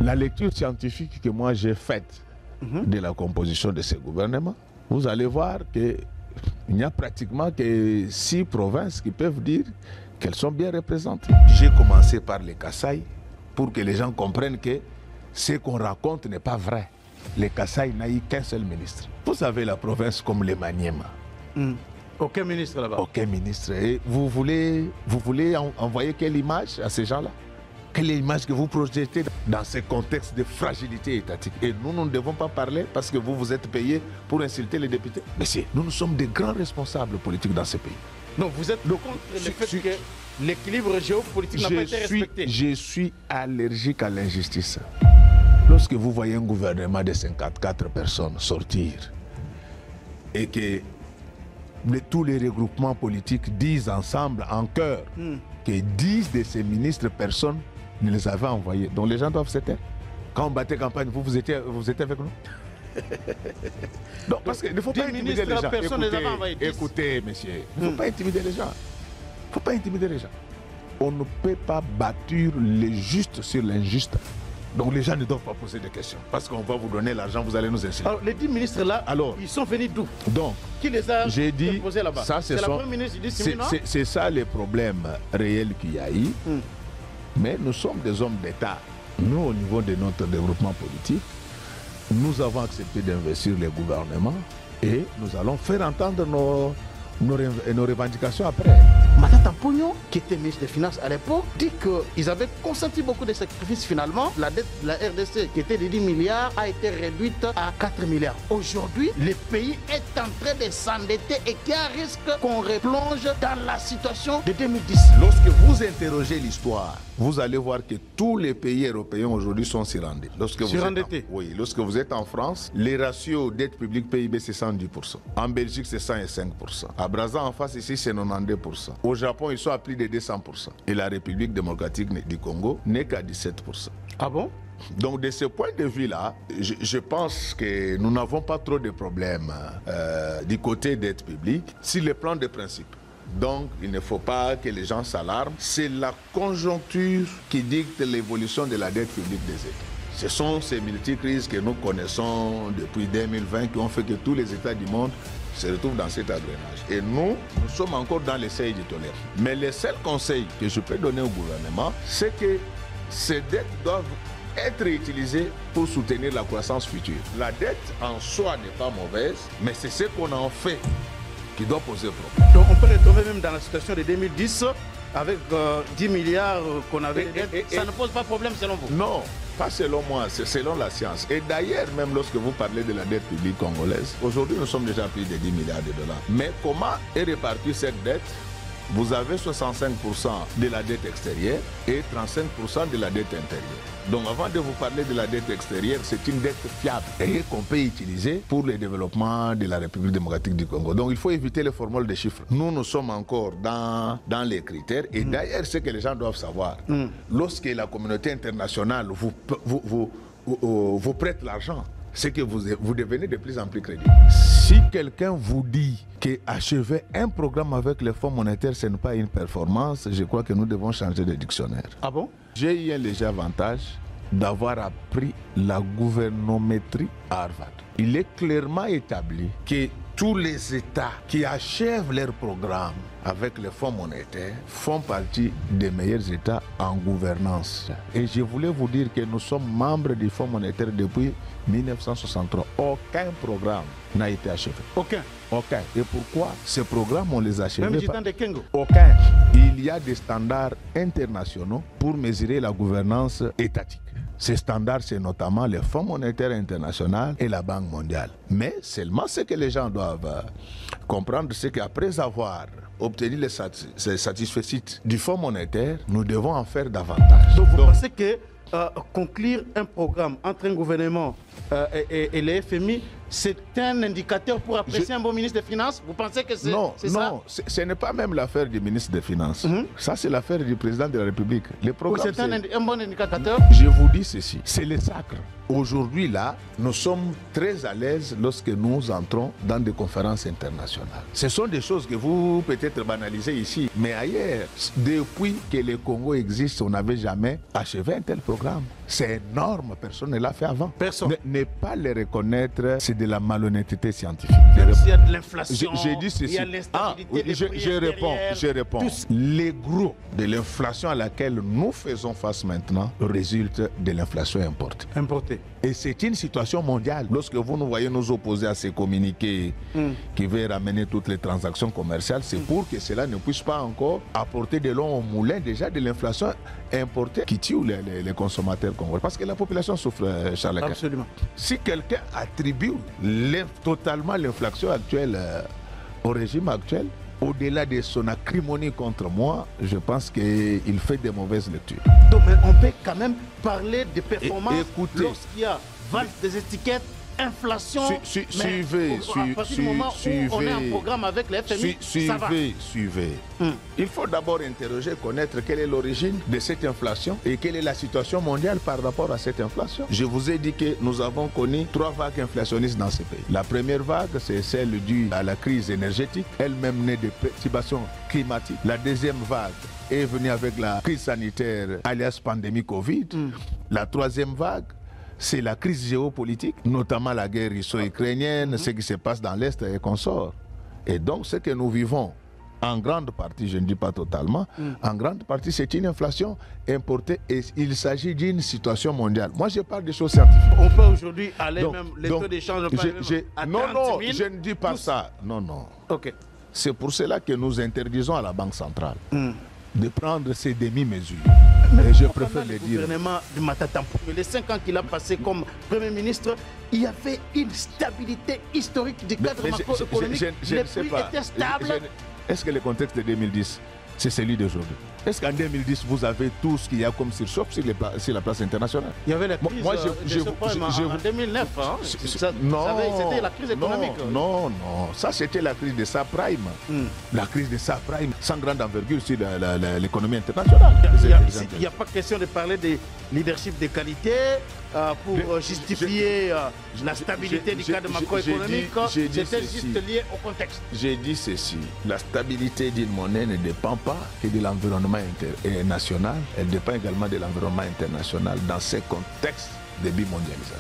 La lecture scientifique que moi j'ai faite de la composition de ce gouvernement, vous allez voir qu'il n'y a pratiquement que 6 provinces qui peuvent dire qu'elles sont bien représentées. J'ai commencé par les Kasaï pour que les gens comprennent que ce qu'on raconte n'est pas vrai. Les Kasaï n'a eu qu'un seul ministre. Vous avez la province comme les Maniema. Aucun ministre là-bas. Aucun ministre. Et vous voulez envoyer quelle image à ces gens-là? Quelle est l'image que vous projetez dans ce contexte de fragilité étatique? Et nous ne devons pas parler parce que vous êtes payés pour insulter les députés. Monsieur, nous sommes des grands responsables politiques dans ce pays. Non, vous êtes contre le fait que l'équilibre géopolitique n'a pas été respecté. Je suis allergique à l'injustice. Lorsque vous voyez un gouvernement de 54 personnes sortir et que tous les regroupements politiques disent ensemble, en chœur, que 10 de ces ministres, personnes ne les avaient envoyés. Donc les gens doivent se taire. Quand on battait campagne, vous étiez avec nous? Non, parce qu'il ne faut pas intimider les gens. Écoutez, messieurs, il ne faut pas intimider les gens. Il ne faut pas intimider les gens. On ne peut pas bâtir le juste sur l'injuste. Donc les gens ne doivent pas poser de questions. Parce qu'on va vous donner l'argent, vous allez nous insulter. Alors les 10 ministres là, ils sont venus d'où? Donc, qui les a posés là-bas? C'est la première ministre du Simi, non? C'est ça les problèmes réels qu'il y a eu. Mais nous sommes des hommes d'État. Nous, au niveau de notre développement politique, nous avons accepté d'investir les gouvernements et nous allons faire entendre nos revendications après. Matata Pogno, qui était ministre des Finances à l'époque, dit qu'ils avaient consenti beaucoup de sacrifices. Finalement, la dette de la RDC, qui était de 10 milliards, a été réduite à 4 milliards. Aujourd'hui, le pays est en train de s'endetter et qu'il y a un risque qu'on replonge dans la situation de 2010. Lorsque vous interrogez l'histoire, vous allez voir que tous les pays européens aujourd'hui sont surendettés. Oui, lorsque vous êtes en France, les ratios dette publique PIB c'est 110%. En Belgique c'est 105%. À Brazza en face ici c'est 92%. Au Japon ils sont à plus de 200%. Et la République démocratique du Congo n'est qu'à 17%. Ah bon? Donc de ce point de vue-là, je pense que nous n'avons pas trop de problèmes du côté dette publique sur le plan des principes. Donc, il ne faut pas que les gens s'alarment. C'est la conjoncture qui dicte l'évolution de la dette publique des États. Ce sont ces multicrises que nous connaissons depuis 2020 qui ont fait que tous les États du monde se retrouvent dans cet engrenage. Et nous sommes encore dans l'essai du tonnerre. Mais le seul conseil que je peux donner au gouvernement, c'est que ces dettes doivent être utilisées pour soutenir la croissance future. La dette en soi n'est pas mauvaise, mais c'est ce qu'on en fait qui doit poser problème. Donc on peut retomber même dans la situation de 2010 avec 10 milliards qu'on avait. Ça ne pose pas problème selon vous? Non, pas selon moi, c'est selon la science. Et d'ailleurs, même lorsque vous parlez de la dette publique congolaise, aujourd'hui nous sommes déjà à plus de 10 milliards de dollars. Mais comment est répartie cette dette? Vous avez 65% de la dette extérieure et 35% de la dette intérieure. Donc avant de vous parler de la dette extérieure, c'est une dette fiable et qu'on peut utiliser pour le développement de la République démocratique du Congo. Donc il faut éviter les formules de chiffres. Nous sommes encore dans les critères. Et d'ailleurs, ce que les gens doivent savoir, lorsque la communauté internationale vous prête l'argent, c'est que vous devenez de plus en plus crédible. Si quelqu'un vous dit qu'achever un programme avec les fonds monétaires, ce n'est pas une performance, je crois que nous devons changer de dictionnaire. Ah bon? J'ai eu un léger avantage d'avoir appris la gouvernométrie à Harvard. Il est clairement établi que tous les États qui achèvent leur programme avec les fonds monétaires font partie des meilleurs États en gouvernance. Et je voulais vous dire que nous sommes membres du Fonds monétaire depuis 1963. Aucun programme n'a été achevé. Aucun? Aucun. Et pourquoi ces programmes, on les achève? Même du temps de Kengo? Aucun. Il y a des standards internationaux pour mesurer la gouvernance étatique. Ces standards, c'est notamment le Fonds monétaire international et la Banque mondiale. Mais seulement ce que les gens doivent comprendre, c'est qu'après avoir obtenu les satisfecit du Fonds monétaire, nous devons en faire davantage. Donc vous pensez que conclure un programme entre un gouvernement et les FMI c'est un indicateur pour apprécier un bon ministre des Finances? Vous pensez que c'est ça? Non, ce n'est pas même l'affaire du ministre des Finances. Ça, c'est l'affaire du président de la République. Les programmes, c'est un bon indicateur? Je vous dis ceci, c'est le sacre. Aujourd'hui, là, nous sommes très à l'aise lorsque nous entrons dans des conférences internationales. Ce sont des choses que vous peut-être banalisez ici, mais ailleurs, depuis que le Congo existe, on n'avait jamais achevé un tel programme. C'est énorme, personne ne l'a fait avant. Personne. Ne pas le reconnaître, c'est de la malhonnêteté scientifique. Même s'il y a de l'inflation, j'ai dit ceci. il y a l'instabilité des prix je réponds. Les gros de l'inflation à laquelle nous faisons face maintenant résulte de l'inflation importée. Et c'est une situation mondiale. Lorsque vous nous voyez nous opposer à ces communiqués qui veulent ramener toutes les transactions commerciales, c'est pour que cela ne puisse pas encore apporter de l'eau au moulin déjà de l'inflation importée qui tue les consommateurs congolais. Parce que la population souffre, Charles. Absolument. Si quelqu'un attribue totalement l'inflation actuelle au régime actuel, au-delà de son acrimonie contre moi, je pense qu'il fait des mauvaises lectures. Donc, mais on peut quand même parler de performances lorsqu'il y a valse des étiquettes, inflation. Suivez. À partir du moment où on est en programme avec les FMI, ça va. Suivez. Il faut d'abord interroger, connaître quelle est l'origine de cette inflation et quelle est la situation mondiale par rapport à cette inflation. Je vous ai dit que nous avons connu 3 vagues inflationnistes dans ce pays. La première vague, c'est celle due à la crise énergétique, elle-même née de perturbations climatiques. La deuxième vague est venue avec la crise sanitaire, alias pandémie Covid. La troisième vague, c'est la crise géopolitique, notamment la guerre russo-ukrainienne, ce qui se passe dans l'Est et consorts. Et donc, ce que nous vivons, en grande partie, je ne dis pas totalement, en grande partie, c'est une inflation importée et il s'agit d'une situation mondiale. Moi, je parle des choses scientifiques. On peut aujourd'hui aller même, les taux d'échange à 30 000. Non, je ne dis pas ça. Non. Ok. C'est pour cela que nous interdisons à la Banque centrale de prendre ces demi-mesures. Mais je préfère le dire. Le gouvernement de Matata Mpongue, les 5 ans qu'il a passé comme Premier ministre, il y avait une stabilité historique du cadre macroéconomique. Les prix étaient stables. Est-ce que le contexte de 2010, c'est celui d'aujourd'hui? Est-ce qu'en 2010, vous avez tout ce qu'il y a comme surchauffe sur la place internationale? Il y avait la crise en 2009. C'était la crise économique. Non. Ça, c'était la crise de subprime. La crise de subprime, sans grande envergure sur l'économie internationale. Il n'y a pas question de parler de leadership de qualité pour justifier la stabilité du cadre macroéconomique. C'était juste lié au contexte. J'ai dit ceci. La stabilité d'une monnaie ne dépend pas que de l'environnement national, elle dépend également de l'environnement international dans ce contexte de bimondialisation.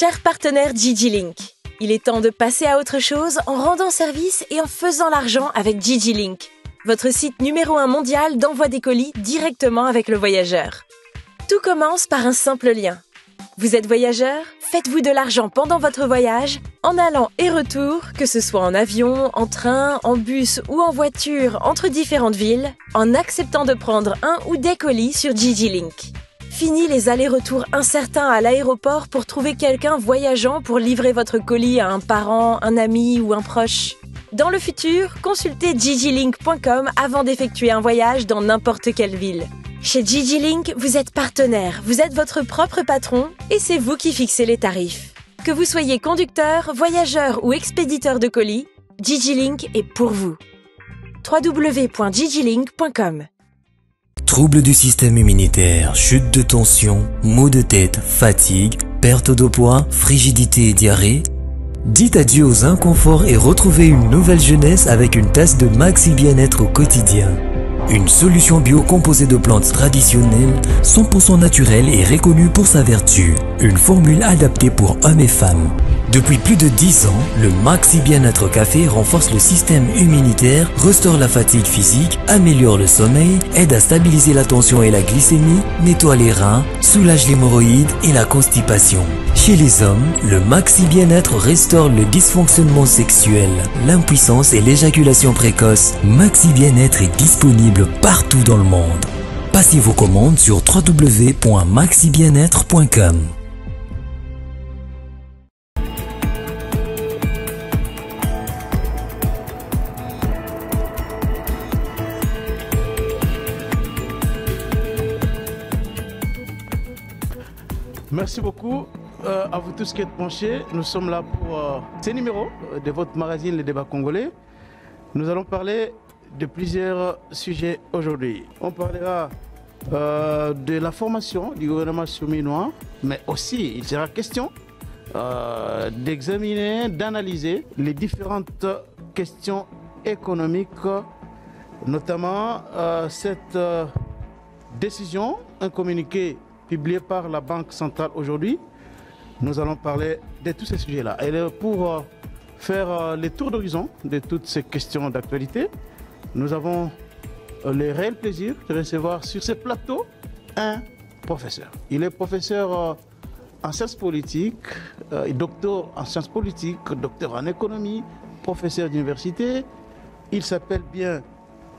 Chers partenaires GigiLink, il est temps de passer à autre chose en rendant service et en faisant l'argent avec GigiLink, votre site numéro 1 mondial d'envoi des colis directement avec le voyageur. Tout commence par un simple lien. Vous êtes voyageur? Faites-vous de l'argent pendant votre voyage, en allant et retour, que ce soit en avion, en train, en bus ou en voiture entre différentes villes, en acceptant de prendre un ou des colis sur GigiLink. Fini les allers-retours incertains à l'aéroport pour trouver quelqu'un voyageant pour livrer votre colis à un parent, un ami ou un proche. Dans le futur, consultez gigilink.com avant d'effectuer un voyage dans n'importe quelle ville. Chez GigiLink, vous êtes partenaire, vous êtes votre propre patron et c'est vous qui fixez les tarifs. Que vous soyez conducteur, voyageur ou expéditeur de colis, GigiLink est pour vous. www.gigilink.com. Troubles du système immunitaire, chute de tension, maux de tête, fatigue, perte de poids, frigidité et diarrhée. Dites adieu aux inconforts et retrouvez une nouvelle jeunesse avec une tasse de Maxi Bien-être au quotidien. Une solution bio composée de plantes traditionnelles, 100% naturelle et reconnue pour sa vertu. Une formule adaptée pour hommes et femmes. Depuis plus de 10 ans, le Maxi Bien-être Café renforce le système immunitaire, restaure la fatigue physique, améliore le sommeil, aide à stabiliser la tension et la glycémie, nettoie les reins, soulage l'hémorroïde et la constipation. Chez les hommes, le Maxi Bien-être restaure le dysfonctionnement sexuel, l'impuissance et l'éjaculation précoce. Maxi Bien-être est disponible partout dans le monde. Passez vos commandes sur www.maxibienêtre.com. Merci beaucoup à vous tous qui êtes penchés. Nous sommes là pour ces numéros de votre magazine Les Débats Congolais. Nous allons parler de plusieurs sujets aujourd'hui. On parlera de la formation du gouvernement souminois, mais aussi il sera question d'examiner, d'analyser les différentes questions économiques, notamment cette décision, un communiqué publié par la Banque centrale aujourd'hui. Nous allons parler de tous ces sujets-là. Et pour faire les tours d'horizon de toutes ces questions d'actualité, nous avons le réel plaisir de recevoir sur ce plateau un professeur. Il est professeur en sciences politiques, docteur en sciences politiques, docteur en économie, professeur d'université. Il s'appelle bien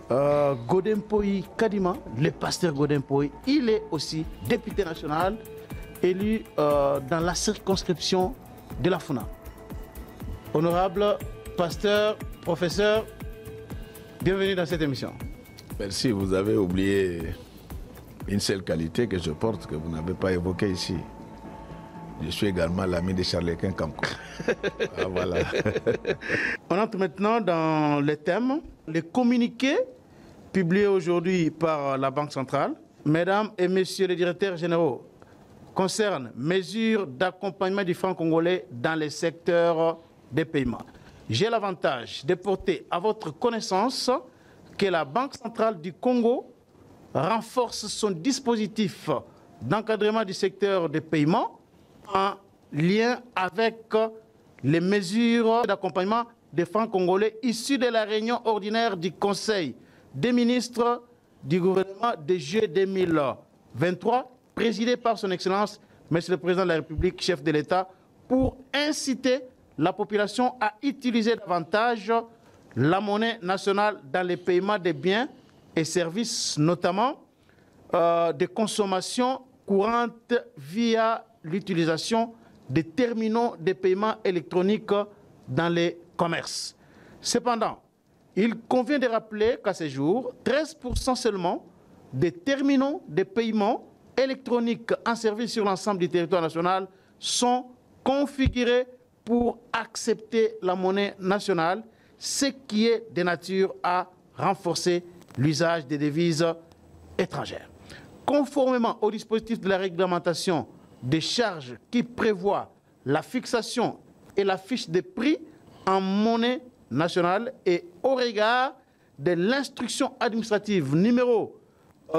Godempoy Kadima, le pasteur Godempoy. Il est aussi député national, élu dans la circonscription de la Funa. Honorable pasteur, professeur, bienvenue dans cette émission. Merci, vous avez oublié une seule qualité que je porte, que vous n'avez pas évoquée ici. Je suis également l'ami de Charles-Quint Kamko. Ah, voilà. On entre maintenant dans les thèmes. Les communiqués publiés aujourd'hui par la Banque centrale, mesdames et messieurs les directeurs généraux, concernent mesures d'accompagnement du franc congolais dans les secteurs des paiements. J'ai l'avantage de porter à votre connaissance que la Banque centrale du Congo renforce son dispositif d'encadrement du secteur des paiements en lien avec les mesures d'accompagnement des francs congolais issues de la réunion ordinaire du Conseil des ministres du gouvernement de juillet 2023, présidée par son Excellence, Monsieur le Président de la République, chef de l'État, pour inciter la population à utiliser davantage la monnaie nationale dans les paiements des biens et services, notamment de consommation courante via l'utilisation des terminaux de paiement électroniques dans les commerces. Cependant, il convient de rappeler qu'à ce jour, 13% seulement des terminaux de paiement électroniques en service sur l'ensemble du territoire national sont configurés pour accepter la monnaie nationale, ce qui est de nature à renforcer l'usage des devises étrangères. Conformément au dispositif de la réglementation des charges qui prévoit la fixation et la fiche de prix en monnaie nationale et au regard de l'instruction administrative numéro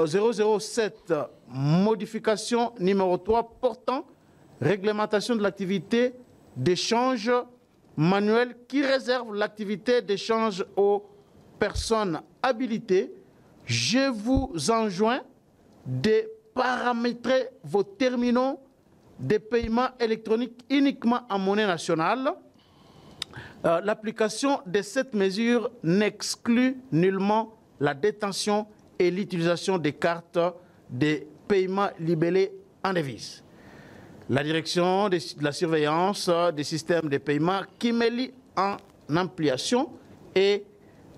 007, modification numéro 3 portant réglementation de l'activité d'échange manuel qui réserve l'activité d'échange aux personnes habilitées, je vous enjoins de paramétrer vos terminaux de paiement électronique uniquement en monnaie nationale. L'application de cette mesure n'exclut nullement la détention et l'utilisation des cartes de paiement libellées en devises. La direction de la surveillance des systèmes de paiement qui met en ampliation et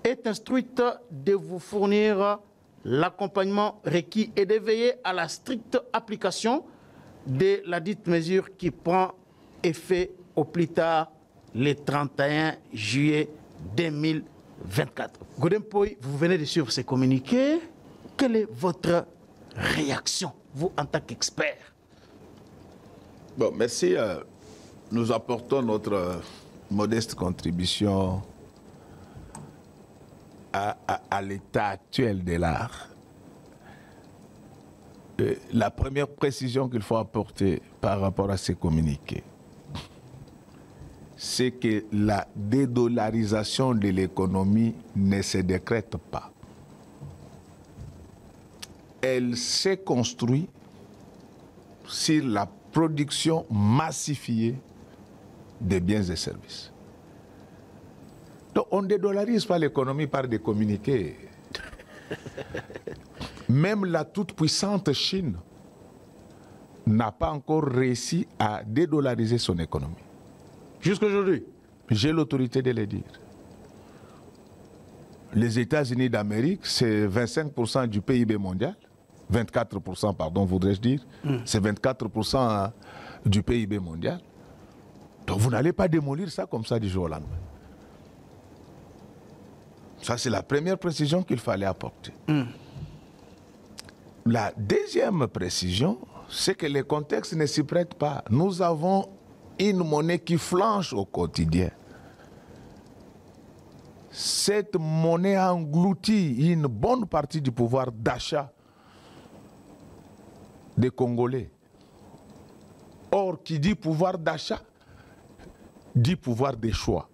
est instruite de vous fournir l'accompagnement requis et de veiller à la stricte application de la dite mesure qui prend effet au plus tard le 31 juillet 2024. Godempoy, vous venez de suivre ces communiqués. Quelle est votre réaction, vous, en tant qu'expert? Bon, merci. Nous apportons notre modeste contribution à l'état actuel de l'art. La première précision qu'il faut apporter par rapport à ces communiqués, c'est que la dédollarisation de l'économie ne se décrète pas. Elle s'est construite sur la production massifiée de biens et services. Donc on ne dédollarise pas l'économie par des communiqués. Même la toute-puissante Chine n'a pas encore réussi à dédollariser son économie. Jusqu'à aujourd'hui, j'ai l'autorité de le dire. Les États-Unis d'Amérique, c'est 25% du PIB mondial. 24%, pardon, voudrais-je dire. C'est 24% du PIB mondial. Donc vous n'allez pas démolir ça comme ça du jour au lendemain. Ça, c'est la première précision qu'il fallait apporter. La deuxième précision, c'est que les contextes ne s'y prêtent pas. Nous avons une monnaie qui flanche au quotidien. Cette monnaie engloutit une bonne partie du pouvoir d'achat des Congolais. Or, qui dit pouvoir d'achat, dit pouvoir des choix.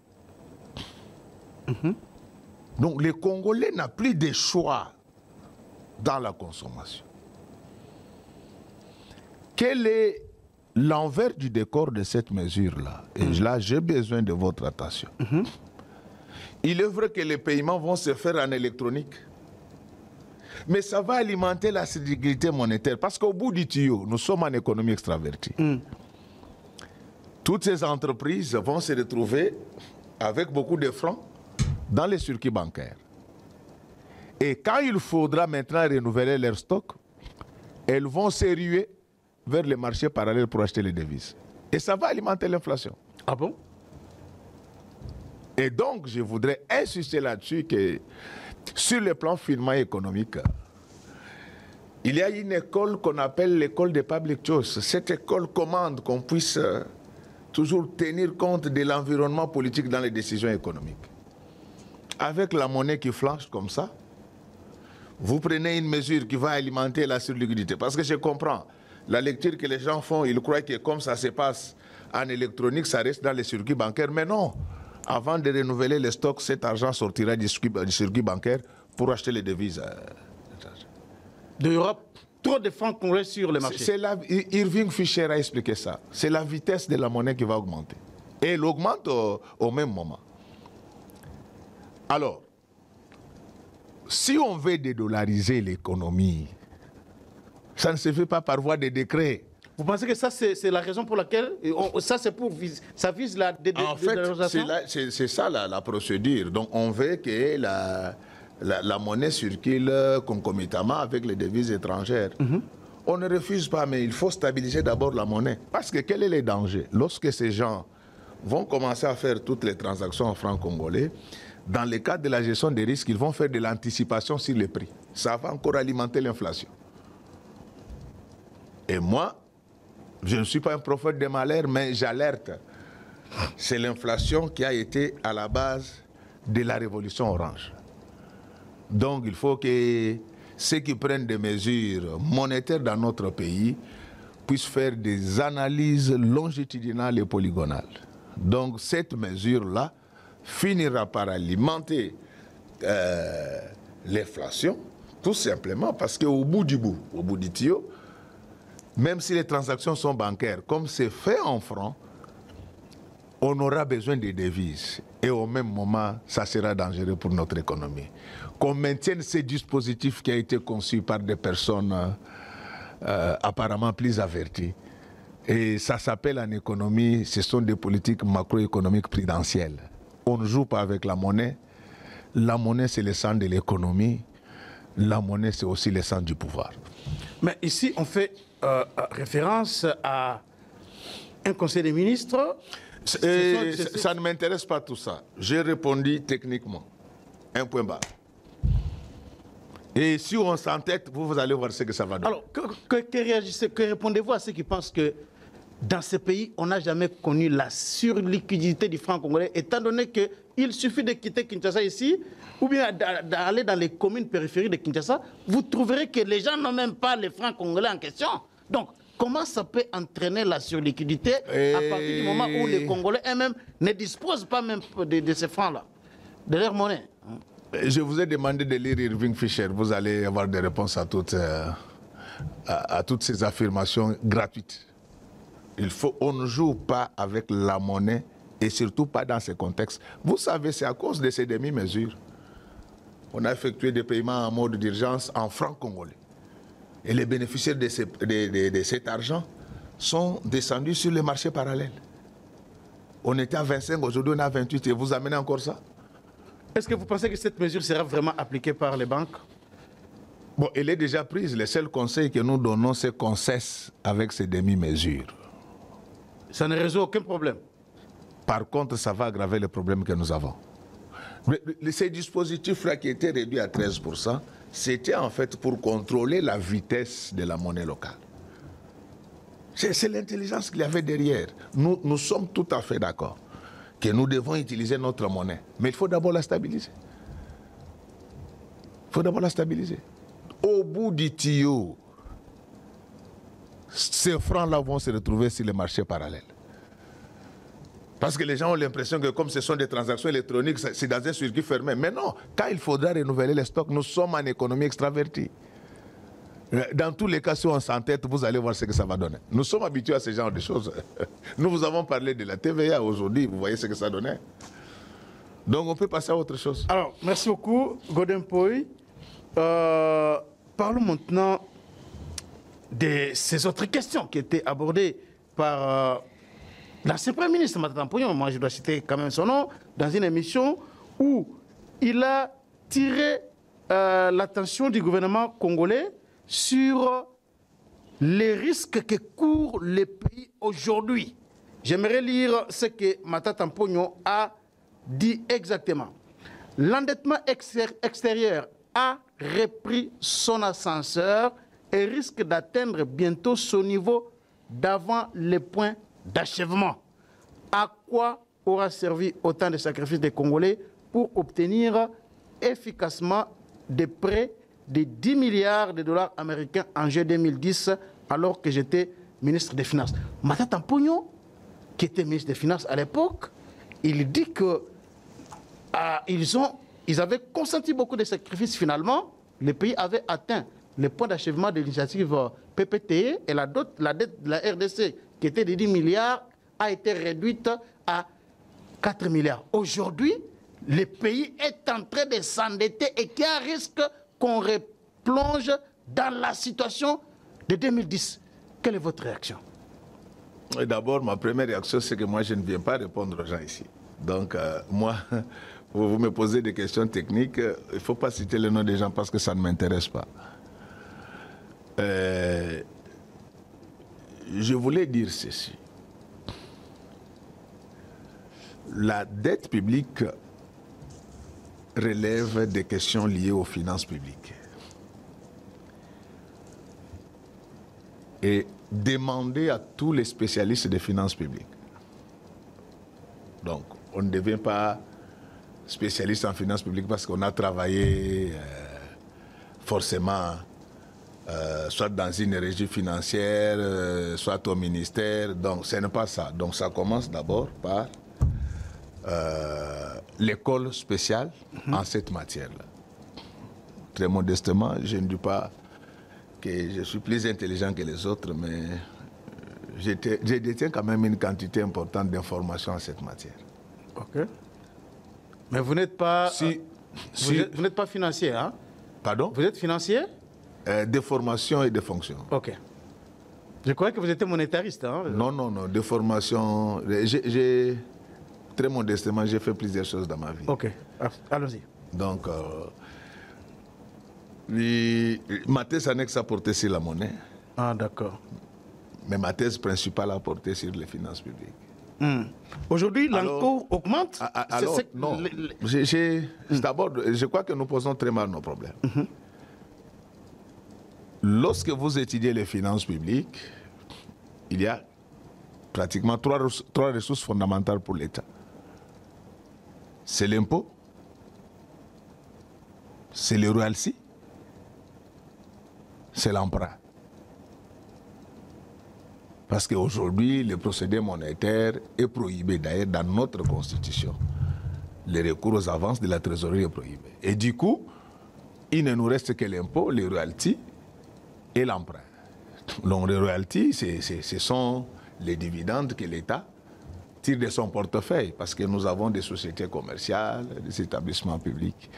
Donc, les Congolais n'ont plus de choix dans la consommation. Quel est l'envers du décor de cette mesure-là? Et là, j'ai besoin de votre attention. Il est vrai que les paiements vont se faire en électronique. Mais ça va alimenter la sécurité monétaire. Parce qu'au bout du tuyau, nous sommes en économie extravertie. Toutes ces entreprises vont se retrouver avec beaucoup de francs dans les circuits bancaires. Et quand il faudra maintenant renouveler leur stock, elles vont se ruer vers les marchés parallèles pour acheter les devises. Et ça va alimenter l'inflation. Ah bon? Et donc, je voudrais insister là-dessus que sur le plan finement économique, il y a une école qu'on appelle l'école des public choice. Cette école commande qu'on puisse toujours tenir compte de l'environnement politique dans les décisions économiques. Avec la monnaie qui flanche comme ça, vous prenez une mesure qui va alimenter la surliquidité. Parce que je comprends, la lecture que les gens font, ils croient que comme ça se passe en électronique, ça reste dans les circuits bancaires. Mais non, avant de renouveler les stocks, cet argent sortira du circuit bancaire pour acheter les devises. De l'Europe, trop de francs congolais sur le marché. Irving Fisher a expliqué ça. C'est la vitesse de la monnaie qui va augmenter. Et elle augmente au même moment. Alors, si on veut dédollariser l'économie, ça ne se fait pas par voie de décret. Vous pensez que ça, c'est la raison pour laquelle ça, c'est pour ça vise la dédollarisation? En fait, c'est ça la procédure. Donc, on veut que la monnaie circule concomitamment avec les devises étrangères. On ne refuse pas, mais il faut stabiliser d'abord la monnaie. Parce que quel est le danger? Lorsque ces gens vont commencer à faire toutes les transactions en francs congolais, dans le cadre de la gestion des risques, ils vont faire de l'anticipation sur les prix. Ça va encore alimenter l'inflation. Et moi, je ne suis pas un prophète de malheur, mais j'alerte. C'est l'inflation qui a été à la base de la révolution orange. Donc il faut que ceux qui prennent des mesures monétaires dans notre pays puissent faire des analyses longitudinales et polygonales. Donc cette mesure-là finira par alimenter l'inflation, tout simplement parce qu'au bout du tuyau, même si les transactions sont bancaires, comme c'est fait en francs, on aura besoin des devises. Et au même moment, ça sera dangereux pour notre économie. Qu'on maintienne ces dispositifs qui ont été conçus par des personnes apparemment plus averties. Et ça s'appelle en économie, ce sont des politiques macroéconomiques prudentielles. On ne joue pas avec la monnaie. La monnaie, c'est le sang de l'économie. La monnaie, c'est aussi le sang du pouvoir. Mais ici, on fait référence à un conseil des ministres. Ça ne m'intéresse pas tout ça. J'ai répondu techniquement. Un point barre. Et si on s'entête, vous allez voir ce que ça va donner. Alors, que répondez-vous à ceux qui pensent que dans ce pays, on n'a jamais connu la surliquidité du franc congolais, étant donné qu'il suffit de quitter Kinshasa ici, ou bien d'aller dans les communes périphériques de Kinshasa, vous trouverez que les gens n'ont même pas les francs congolais en question. Donc, comment ça peut entraîner la surliquidité à partir du moment où les Congolais eux-mêmes ne disposent pas même de ces francs-là, de leur monnaie? Je vous ai demandé de lire Irving Fisher. Vous allez avoir des réponses à toutes ces affirmations gratuites. On ne joue pas avec la monnaie et surtout pas dans ces contextes. Vous savez, c'est à cause de ces demi-mesures. On a effectué des paiements en mode d'urgence en francs congolais. Et les bénéficiaires de cet argent sont descendus sur les marchés parallèles. On était à 25, aujourd'hui on est à 28 et vous amenez encore ça? Est-ce que vous pensez que cette mesure sera vraiment appliquée par les banques? Bon, elle est déjà prise. Le seul conseil que nous donnons, c'est qu'on cesse avec ces demi-mesures. Ça ne résout aucun problème. Par contre, ça va aggraver les problèmes que nous avons. Ces dispositifs-là qui étaient réduits à 13%, c'était en fait pour contrôler la vitesse de la monnaie locale. C'est l'intelligence qu'il y avait derrière. Nous sommes tout à fait d'accord que nous devons utiliser notre monnaie. Mais il faut d'abord la stabiliser. Il faut d'abord la stabiliser. Au bout du tuyau, ces francs-là vont se retrouver sur les marchés parallèles. Parce que les gens ont l'impression que comme ce sont des transactions électroniques, c'est dans un circuit fermé. Mais non, quand il faudra renouveler les stocks, nous sommes en économie extravertie. Dans tous les cas, si on s'entête, vous allez voir ce que ça va donner. Nous sommes habitués à ce genre de choses. Nous vous avons parlé de la TVA aujourd'hui, vous voyez ce que ça donnait. Donc on peut passer à autre chose. Alors, merci beaucoup, Godin Poy. Parlons maintenant de ces autres questions qui étaient abordées par l'ancien Premier ministre Matata Ponyo. Moi, je dois citer quand même son nom, dans une émission où il a tiré l'attention du gouvernement congolais sur les risques que court le pays aujourd'hui. J'aimerais lire ce que Matata Ponyo a dit exactement. L'endettement extérieur a repris son ascenseur et risque d'atteindre bientôt son niveau d'avant les points d'achèvement. À quoi aura servi autant de sacrifices des Congolais pour obtenir efficacement des prêts de 10 milliards de dollars américains en juillet 2010, alors que j'étais ministre des Finances? Matata Ponyo, qui était ministre des Finances à l'époque, il dit que ils avaient consenti beaucoup de sacrifices. Finalement, le pays avait atteint le point d'achèvement de l'initiative PPTE et la dette de la RDC, qui était de 10 milliards, a été réduite à 4 milliards. Aujourd'hui, le pays est en train de s'endetter et qu'il y a un risque qu'on replonge dans la situation de 2010. Quelle est votre réaction? D'abord, ma première réaction, c'est que moi, je ne viens pas répondre aux gens ici. Donc, moi, vous me posez des questions techniques, il ne faut pas citer le nom des gens parce que ça ne m'intéresse pas. Je voulais dire ceci. La dette publique relève des questions liées aux finances publiques. Et demander à tous les spécialistes des finances publiques. Donc, on ne devient pas spécialiste en finances publiques parce qu'on a travaillé forcément soit dans une régie financière, soit au ministère. Donc, ce n'est pas ça. Donc, ça commence d'abord par l'école spéciale en cette matière-là. Très modestement, je ne dis pas que je suis plus intelligent que les autres, mais je détiens quand même une quantité importante d'informations en cette matière. Ok. Mais vous n'êtes pas, vous n'êtes pas financier, hein? Pardon? Vous êtes financier? De formation et de fonction. Ok. Je croyais que vous étiez monétariste, hein? Non, non, non, de formation. Très modestement, j'ai fait plusieurs choses dans ma vie. Ok, allons-y. Donc, ma thèse annexe a porté sur la monnaie. Ah, d'accord. Mais ma thèse principale a porté sur les finances publiques. Aujourd'hui, l'encours augmente? Alors, non. D'abord, je crois que nous posons très mal nos problèmes. Lorsque vous étudiez les finances publiques, il y a pratiquement trois ressources fondamentales pour l'État. C'est l'impôt, c'est le royalty, c'est l'emprunt. Parce qu'aujourd'hui, le procédé monétaire est prohibé. D'ailleurs, dans notre constitution, les recours aux avances de la trésorerie est prohibé. Et du coup, il ne nous reste que l'impôt, les royalties et l'emprunt. Donc, les royalties, ce sont les dividendes que l'État tire de son portefeuille, parce que nous avons des sociétés commerciales, des établissements publics.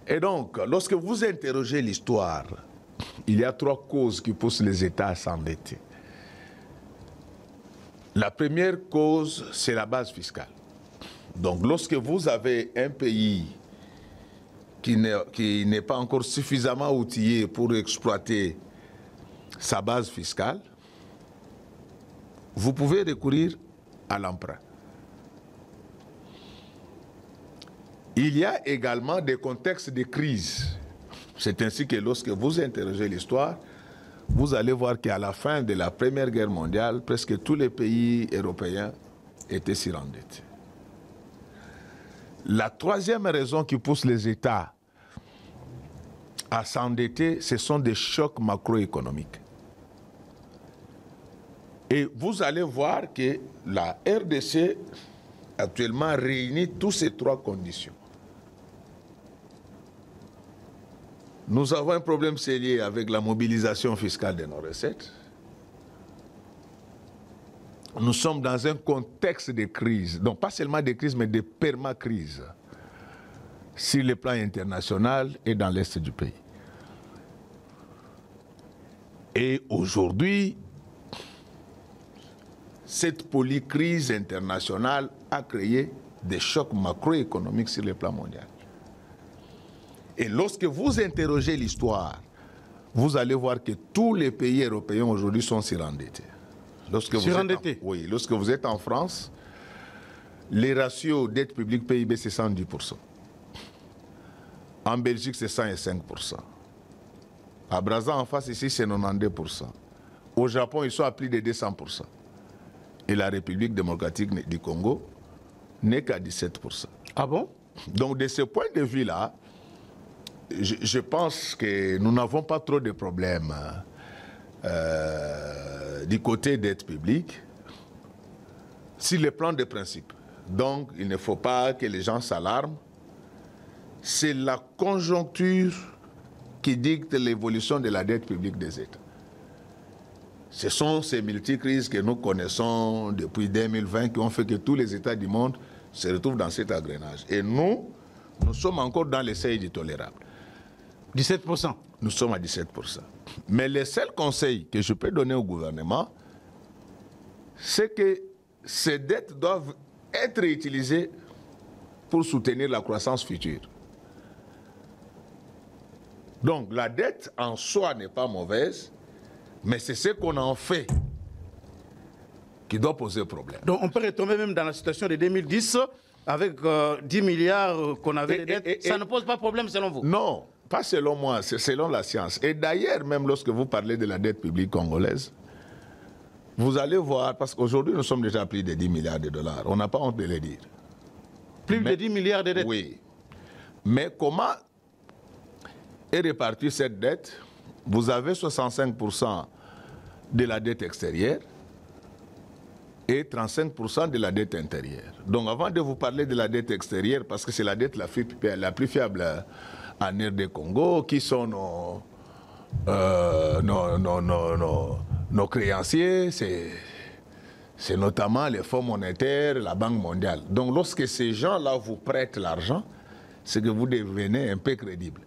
Et donc, lorsque vous interrogez l'histoire, il y a trois causes qui poussent les États à s'endetter. La première cause, c'est la base fiscale. Donc, lorsque vous avez un pays qui n'est pas encore suffisamment outillé pour exploiter sa base fiscale, vous pouvez recourir à l'emprunt. Il y a également des contextes de crise. C'est ainsi que lorsque vous interrogez l'histoire, vous allez voir qu'à la fin de la Première Guerre mondiale, presque tous les pays européens étaient surendettés. La troisième raison qui pousse les États à s'endetter, ce sont des chocs macroéconomiques. Et vous allez voir que la RDC actuellement réunit toutes ces trois conditions. Nous avons un problème sérieux avec la mobilisation fiscale de nos recettes. Nous sommes dans un contexte de crise, donc pas seulement de crise, mais de permacrise, sur le plan international et dans l'est du pays. Et aujourd'hui, cette polycrise internationale a créé des chocs macroéconomiques sur le plan mondial. Et lorsque vous interrogez l'histoire, vous allez voir que tous les pays européens aujourd'hui sont surendettés. Surendettés? Oui, lorsque vous êtes en France, les ratios dette publique PIB c'est 110%. En Belgique c'est 105%. À Brazza en face ici c'est 92%. Au Japon ils sont à plus de 200%. Et la République démocratique du Congo n'est qu'à 17%. Ah bon? Donc de ce point de vue-là, je pense que nous n'avons pas trop de problèmes du côté dette publique sur le plan des principes. Donc il ne faut pas que les gens s'alarment. C'est la conjoncture qui dicte l'évolution de la dette publique des États. Ce sont ces multicrises que nous connaissons depuis 2020 qui ont fait que tous les États du monde se retrouvent dans cet engrenage. Et nous sommes encore dans les seuils du tolérable. 17%. Nous sommes à 17%. Mais le seul conseil que je peux donner au gouvernement, c'est que ces dettes doivent être utilisées pour soutenir la croissance future. Donc la dette en soi n'est pas mauvaise, mais c'est ce qu'on en fait qui doit poser problème. Donc on peut retomber même dans la situation de 2010 avec 10 milliards qu'on avait de dettes. Ça ne pose pas problème selon vous? Non. Pas selon moi, c'est selon la science. Et d'ailleurs, même lorsque vous parlez de la dette publique congolaise, vous allez voir, parce qu'aujourd'hui nous sommes déjà à plus de 10 milliards de dollars. On n'a pas honte de le dire. Plus de 10 milliards de dettes? Oui. Mais comment est répartie cette dette? Vous avez 65% de la dette extérieure et 35% de la dette intérieure. Donc avant de vous parler de la dette extérieure, parce que c'est la dette la plus fiable en RD Congo, qui sont nos créanciers, c'est notamment les fonds monétaires, la Banque mondiale. Donc lorsque ces gens-là vous prêtent l'argent, c'est que vous devenez un peu crédible.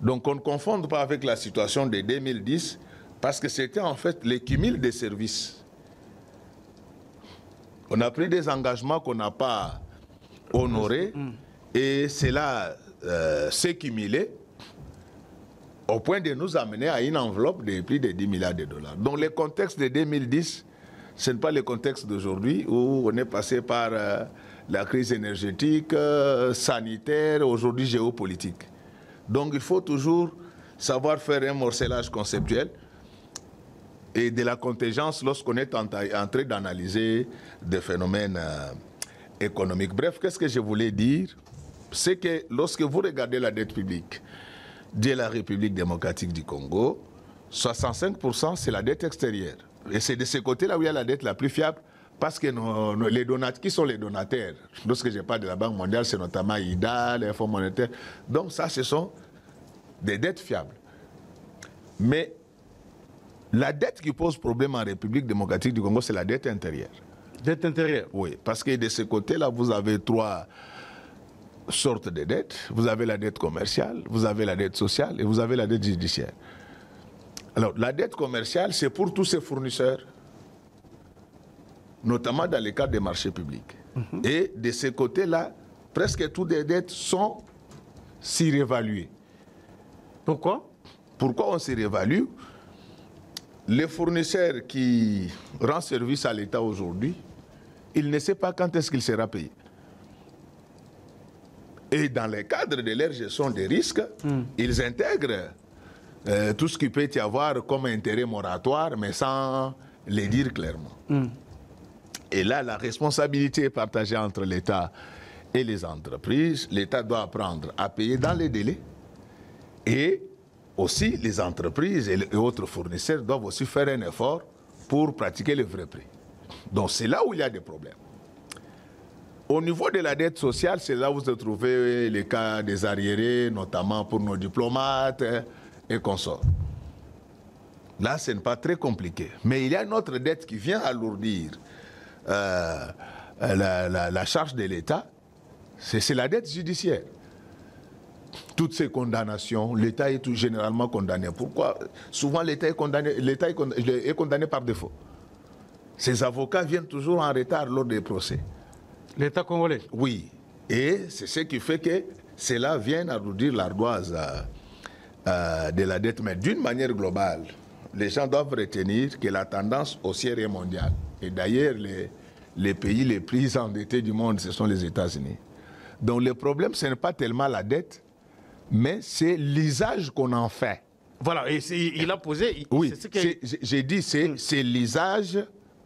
Donc on ne confonde pas avec la situation de 2010, parce que c'était en fait le cumul des services. On a pris des engagements qu'on n'a pas honorés, et cela s'est cumulé au point de nous amener à une enveloppe de plus de 10 milliards de dollars. Donc le contexte de 2010, ce n'est pas le contexte d'aujourd'hui où on est passé par la crise énergétique, sanitaire, aujourd'hui géopolitique. Donc il faut toujours savoir faire un morcelage conceptuel et de la contingence lorsqu'on est en train d'analyser des phénomènes économiques. Bref, qu'est-ce que je voulais dire? C'est que lorsque vous regardez la dette publique de la République démocratique du Congo, 65% c'est la dette extérieure. Et c'est de ce côté-là où il y a la dette la plus fiable, parce que les donateurs, qui sont les donataires? Lorsque je parle de la Banque mondiale, c'est notamment IDA, les fonds monétaires. Donc ça, ce sont des dettes fiables. Mais la dette qui pose problème en République démocratique du Congo, c'est la dette intérieure. Dette intérieure? Oui, parce que de ce côté-là, vous avez trois sortes de dettes. Vous avez la dette commerciale, vous avez la dette sociale et vous avez la dette judiciaire. Alors, la dette commerciale, c'est pour tous ces fournisseurs, notamment dans les cadres des marchés publics. Et de ce côté-là, presque toutes les dettes sont surévaluées. Pourquoi? Pourquoi on surévalue? le fournisseur qui rend service à l'État aujourd'hui, il ne sait pas quand est-ce qu'il sera payé. Et dans le cadre de leur gestion des risques, ils intègrent tout ce qui peut y avoir comme intérêt moratoire, mais sans le dire clairement. Et là, la responsabilité est partagée entre l'État et les entreprises. L'État doit apprendre à payer dans les délais. Et aussi, les entreprises et autres fournisseurs doivent aussi faire un effort pour pratiquer le vrai prix. Donc, c'est là où il y a des problèmes. Au niveau de la dette sociale, c'est là où vous trouvez les cas des arriérés, notamment pour nos diplomates et consorts. Là, ce n'est pas très compliqué. Mais il y a une autre dette qui vient alourdir la charge de l'État, c'est la dette judiciaire. Toutes ces condamnations, l'État est tout généralement condamné. Pourquoi? Souvent, l'État est condamné par défaut. Ses avocats viennent toujours en retard lors des procès. L'État congolais? Oui. Et c'est ce qui fait que cela vient alourdir l'ardoise de la dette. Mais d'une manière globale, les gens doivent retenir que la tendance haussière est mondiale. Et d'ailleurs, les pays les plus endettés du monde, ce sont les États-Unis. Donc le problème, ce n'est pas tellement la dette, mais c'est l'usage qu'on en fait. Voilà, et il a posé... Oui, j'ai dit c'est l'usage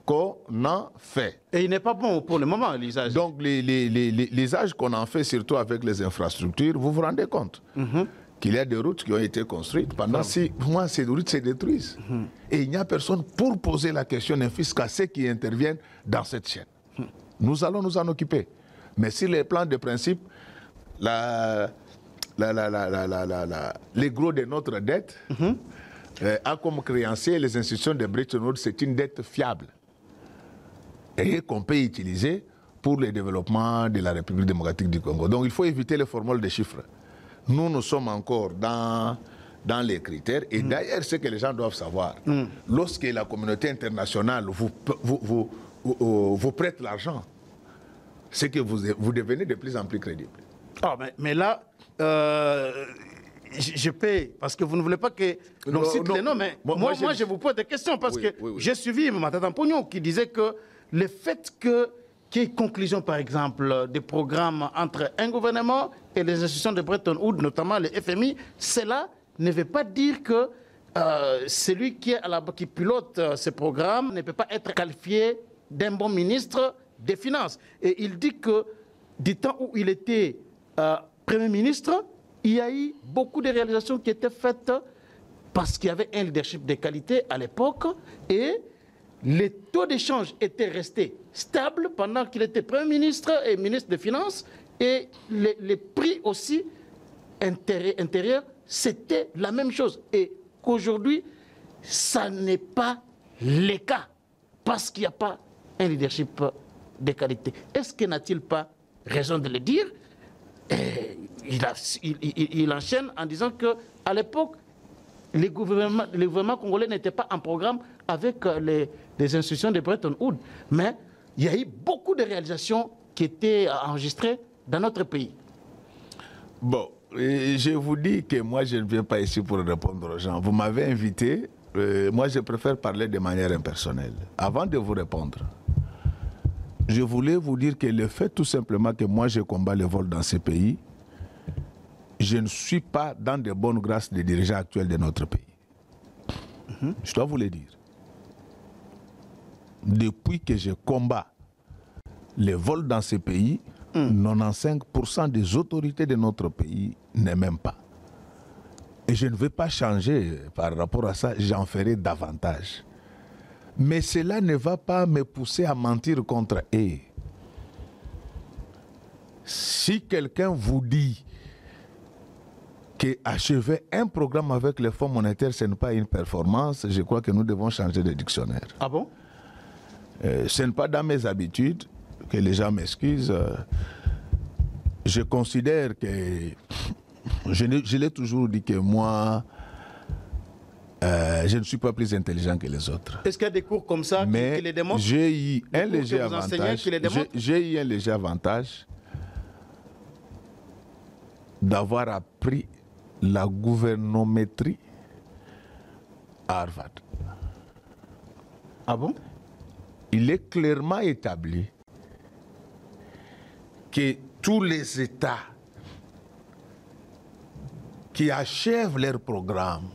qu'on en fait. Et il n'est pas bon pour le moment, l'usage. Donc l'usage qu'on en fait, surtout avec les infrastructures, vous vous rendez compte qu'il y a des routes qui ont été construites pendant 6 mois, ces routes se détruisent. Et il n'y a personne pour poser la question d'un fisc à ceux qui interviennent dans cette chaîne. Nous allons nous en occuper. Mais sur les plans de principe, les gros de notre dette a comme créancier les institutions de Bretton Woods, c'est une dette fiable et qu'on peut utiliser pour le développement de la République démocratique du Congo. Donc il faut éviter les formules de chiffres. Nous sommes encore dans les critères. Et d'ailleurs, ce que les gens doivent savoir, lorsque la communauté internationale vous prête l'argent, c'est que vous devenez de plus en plus crédible. Ah, mais là, je paye, parce que vous ne voulez pas que l'on cite les noms, mais moi je vous pose des questions, parce que j'ai suivi Matata Pognon qui disait que le fait qu'il y ait conclusion, par exemple, des programmes entre un gouvernement et les institutions de Bretton Woods, notamment le FMI, cela ne veut pas dire que celui qui pilote ces programmes ne peut pas être qualifié d'un bon ministre des Finances. Et il dit que du temps où il était Premier ministre, il y a eu beaucoup de réalisations qui étaient faites parce qu'il y avait un leadership de qualité à l'époque et les taux d'échange étaient restés stables pendant qu'il était Premier ministre et ministre des Finances et les prix aussi intérieurs, c'était la même chose. Et qu'aujourd'hui, ça n'est pas le cas parce qu'il n'y a pas un leadership de qualité. Est-ce qu'il n'a-t-il pas raison de le dire? Il enchaîne en disant qu'à l'époque, le gouvernement congolais n'était pas en programme avec les institutions de Bretton Woods. Mais il y a eu beaucoup de réalisations qui étaient enregistrées dans notre pays. Bon, je vous dis que moi, je ne viens pas ici pour répondre aux gens. Vous m'avez invité. Moi, je préfère parler de manière impersonnelle. Avant de vous répondre, je voulais vous dire que le fait tout simplement que moi je combats le vol dans ces pays, je ne suis pas dans de bonnes grâces des dirigeants actuels de notre pays. Je dois vous le dire. Depuis que je combats le vol dans ces pays, 95% des autorités de notre pays ne m'aiment pas. Et je ne vais pas changer par rapport à ça, j'en ferai davantage. Mais cela ne va pas me pousser à mentir contre eux. Si quelqu'un vous dit qu'achever un programme avec le Fonds monétaire, ce n'est pas une performance, je crois que nous devons changer de dictionnaire. Ah bon? Ce n'est pas dans mes habitudes, que les gens m'excusent. Je considère que, je l'ai toujours dit que moi, je ne suis pas plus intelligent que les autres. Est-ce qu'il y a des cours comme ça qui les démontrent? J'ai eu un léger avantage. J'ai eu un léger avantage d'avoir appris la gouvernométrie à Harvard. Ah bon? Il est clairement établi que tous les États qui achèvent leur programme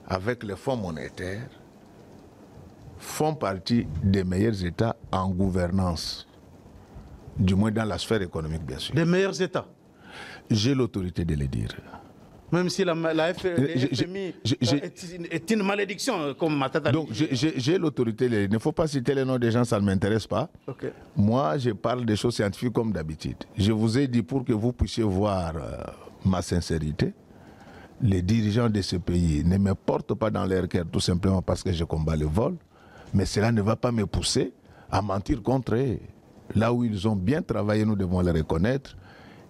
avec les fonds monétaires font partie des meilleurs États en gouvernance, du moins dans la sphère économique, bien sûr. Les meilleurs États? J'ai l'autorité de le dire. Même si la FMI est une malédiction, comme Matata dit. Donc, j'ai l'autorité. Il ne faut pas citer les noms des gens, ça ne m'intéresse pas. Okay. Moi, je parle des choses scientifiques comme d'habitude. Je vous ai dit pour que vous puissiez voir ma sincérité. Les dirigeants de ce pays ne me portent pas dans leur cœur tout simplement parce que je combats le vol. Mais cela ne va pas me pousser à mentir contre eux. Là où ils ont bien travaillé, nous devons les reconnaître.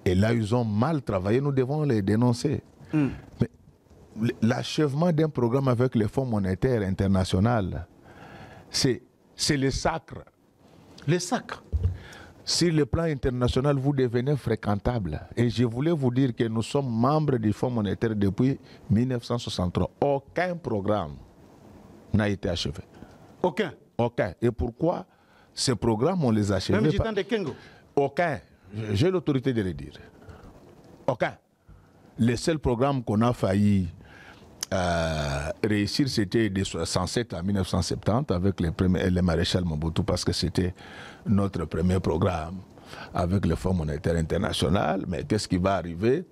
Et là où ils ont mal travaillé, nous devons les dénoncer. Mais l'achèvement d'un programme avec le Fonds monétaire international, c'est le sacre. Le sacre. Sur le plan international, vous devenez fréquentable. Et je voulais vous dire que nous sommes membres du Fonds monétaire depuis 1963. Aucun programme n'a été achevé. Aucun? Aucun. Et pourquoi ces programmes, on les a achevés? Même du temps de Kengo? Aucun. J'ai l'autorité de le dire. Aucun. Le seul programme qu'on a failli réussir, c'était de 1967 à 1970 avec le maréchal Mobutu, parce que c'était notre premier programme avec le Fonds monétaire international. Mais qu'est-ce qui va arriver?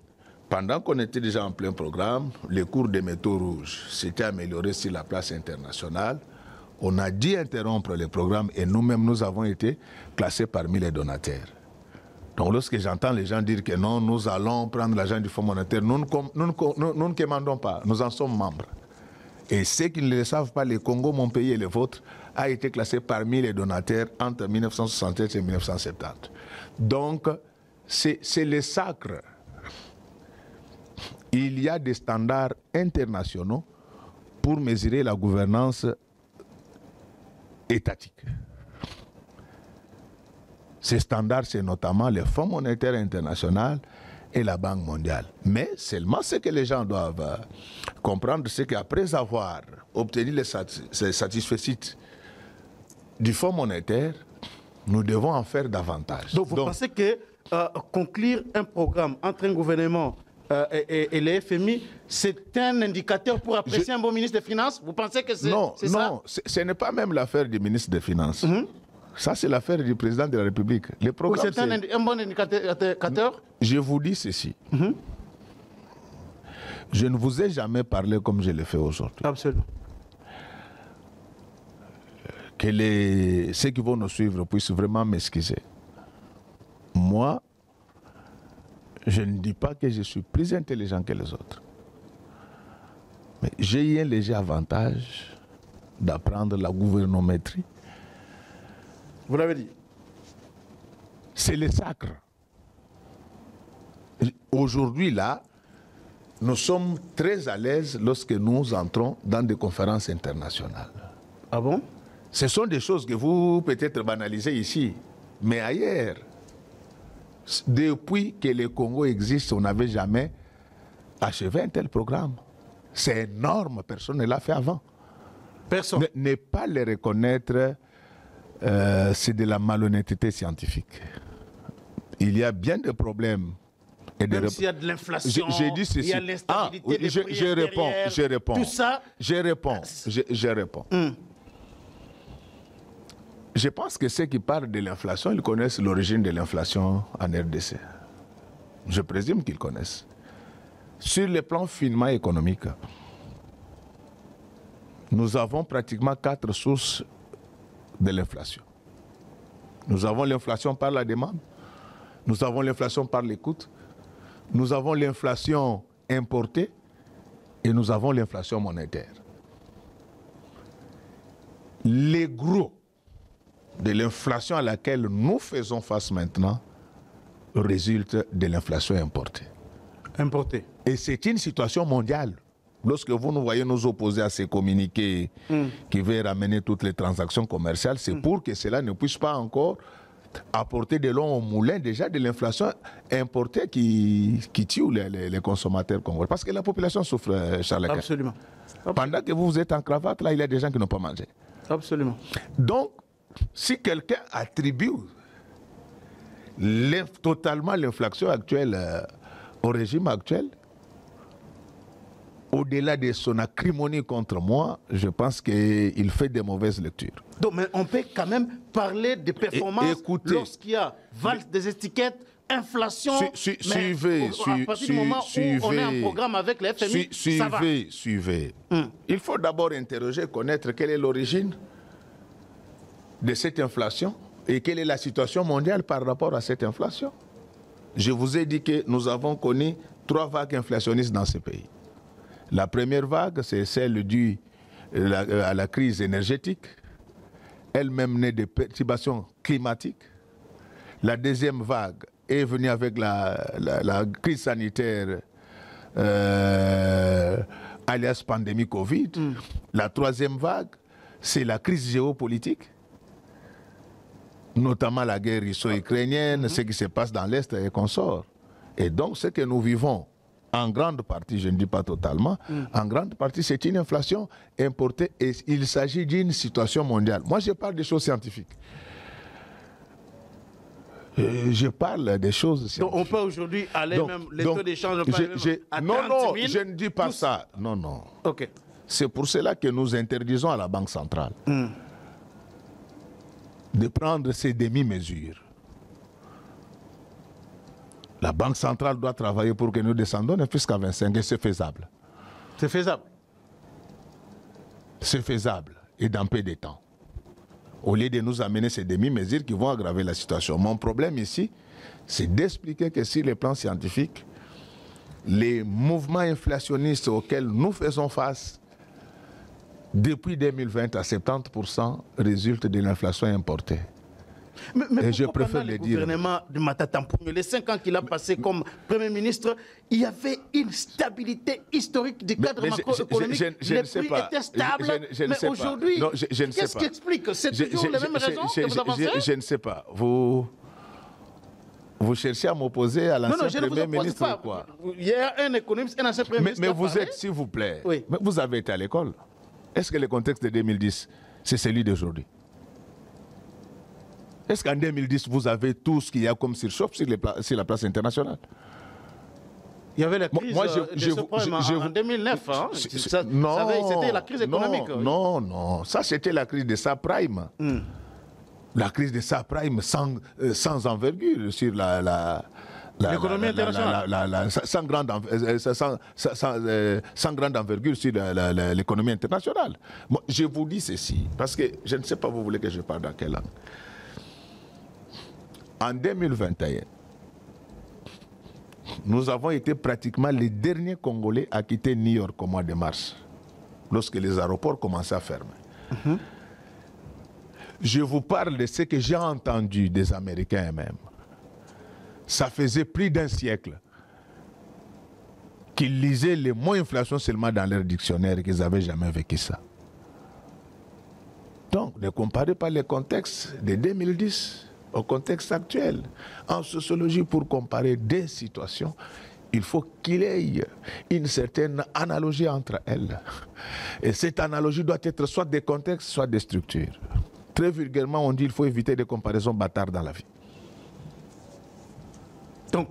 Pendant qu'on était déjà en plein programme, les cours des métaux rouges s'étaient améliorés sur la place internationale. On a dû interrompre le programme et nous-mêmes, nous avons été classés parmi les donataires. Donc lorsque j'entends les gens dire que non, nous allons prendre l'argent du Fonds monétaire, nous ne commandons pas, nous en sommes membres. Et ceux qui ne le savent pas, le Congo, mon pays et le vôtre, a été classé parmi les donataires entre 1967 et 1970. Donc, c'est le sacre. Il y a des standards internationaux pour mesurer la gouvernance étatique. Ces standards, c'est notamment le Fonds monétaire international et la Banque mondiale. Mais seulement ce que les gens doivent comprendre, c'est qu'après avoir obtenu les satisfecit du Fonds monétaire, nous devons en faire davantage. Donc vous pensez que conclure un programme entre un gouvernement et les FMI, c'est un indicateur pour apprécier un bon ministre des Finances? Vous pensez que c'est ça? Non, ce n'est pas même l'affaire du ministre des Finances. Ça, c'est l'affaire du président de la République. Oui, c'est un bon indicateur? Je vous dis ceci. Je ne vous ai jamais parlé comme je le fais aujourd'hui. Absolument. Que ceux qui vont nous suivre puissent vraiment m'excuser. Moi, je ne dis pas que je suis plus intelligent que les autres. Mais j'ai eu un léger avantage d'apprendre la gouvernométrie. Vous l'avez dit. C'est le sacre. Aujourd'hui, là, nous sommes très à l'aise lorsque nous entrons dans des conférences internationales. Ah bon? Ce sont des choses que vous peut-être banalisez ici, mais ailleurs. Depuis que le Congo existe, on n'avait jamais achevé un tel programme. C'est énorme, personne ne l'a fait avant. Personne. Ne pas le reconnaître, c'est de la malhonnêteté scientifique. Il y a bien des problèmes. Même s'il y a de l'inflation, il y a l'instabilité des prix je réponds. Tout ça. Je réponds. Je pense que ceux qui parlent de l'inflation, ils connaissent l'origine de l'inflation en RDC. Je présume qu'ils connaissent. Sur le plan finement économique, nous avons pratiquement 4 sources de l'inflation. Nous avons l'inflation par la demande, nous avons l'inflation par l'écoute, nous avons l'inflation importée et nous avons l'inflation monétaire. Les gros de l'inflation à laquelle nous faisons face maintenant résulte de l'inflation importée. Importée. Et c'est une situation mondiale. Lorsque vous nous voyez nous opposer à ces communiqués qui veulent ramener toutes les transactions commerciales, c'est pour que cela ne puisse pas encore apporter de l'eau au moulin déjà de l'inflation importée qui tue les consommateurs congolais. Parce que la population souffre, Charles. Absolument. Pendant que vous êtes en cravate, là, il y a des gens qui n'ont pas mangé. Absolument. Donc, si quelqu'un attribue totalement l'inflation actuelle au régime actuel, au-delà de son acrimonie contre moi, je pense qu'il fait des mauvaises lectures. Donc, mais on peut quand même parler de performances lorsqu'il y a valse des étiquettes, inflation. Suivez. À partir du moment où on est en programme avec les FMI, ça va. Suivez. Il faut d'abord interroger, connaître quelle est l'origine de cette inflation et quelle est la situation mondiale par rapport à cette inflation. Je vous ai dit que nous avons connu 3 vagues inflationnistes dans ce pays. La première vague, c'est celle due à la crise énergétique, elle-même née de perturbations climatiques. La deuxième vague est venue avec la crise sanitaire, alias pandémie Covid. La troisième vague, c'est la crise géopolitique, notamment la guerre russo-ukrainienne, ce qui se passe dans l'Est et consorts. Et donc, ce que nous vivons, en grande partie, je ne dis pas totalement, en grande partie, c'est une inflation importée et il s'agit d'une situation mondiale. Moi, je parle des choses scientifiques. Je parle des choses scientifiques. Donc, on peut aujourd'hui aller même, les taux d'échange à 30 000. Non, je ne dis pas ça. Non. Ok. C'est pour cela que nous interdisons à la Banque centrale de prendre ces demi-mesures. La Banque centrale doit travailler pour que nous descendions jusqu'à 25 et c'est faisable. C'est faisable. C'est faisable et dans peu de temps. Au lieu de nous amener ces demi-mesures qui vont aggraver la situation. Mon problème ici, c'est d'expliquer que sur le plan scientifique, les mouvements inflationnistes auxquels nous faisons face depuis 2020 à 70% résultent de l'inflation importée. Mais et je préfère le dire. gouvernement de Matata Mponyo, les 5 ans qu'il a passé comme Premier ministre, il y avait une stabilité historique du cadre macroéconomique. Les prix étaient stables. Mais aujourd'hui, qu'est-ce qui explique? C'est toujours les mêmes raisons que vous avancez? Je ne sais pas. Vous cherchez à m'opposer à l'ancien Premier ministre ou quoi? Il y a un économiste, un ancien Premier ministre. Mais vous êtes, s'il vous plaît, oui. Mais vous avez été à l'école. Est-ce que le contexte de 2010, c'est celui d'aujourd'hui? Est-ce qu'en 2010, vous avez tout ce qu'il y a comme surchauffe sur la place internationale? Il y avait la crise en 2009. Hein? C'était la crise économique. Non. Ça, c'était la crise de subprime. La crise de subprime sans envergure sur l'économie internationale. Sans grande envergure sur l'économie internationale. Moi, je vous dis ceci, parce que je ne sais pas, vous voulez que je parle dans quelle langue. En 2021, nous avons été pratiquement les derniers Congolais à quitter New York au mois de mars, lorsque les aéroports commençaient à fermer. Je vous parle de ce que j'ai entendu des Américains eux-mêmes. Ça faisait plus d'1 siècle qu'ils lisaient le mot inflation seulement dans leur dictionnaire et qu'ils n'avaient jamais vécu ça. Donc, ne comparez pas les contextes de 2010 au contexte actuel. En sociologie, pour comparer des situations, il faut qu'il y ait une certaine analogie entre elles. Et cette analogie doit être soit des contextes, soit des structures. Très vulgairement, on dit qu'il faut éviter des comparaisons bâtardes dans la vie. Donc,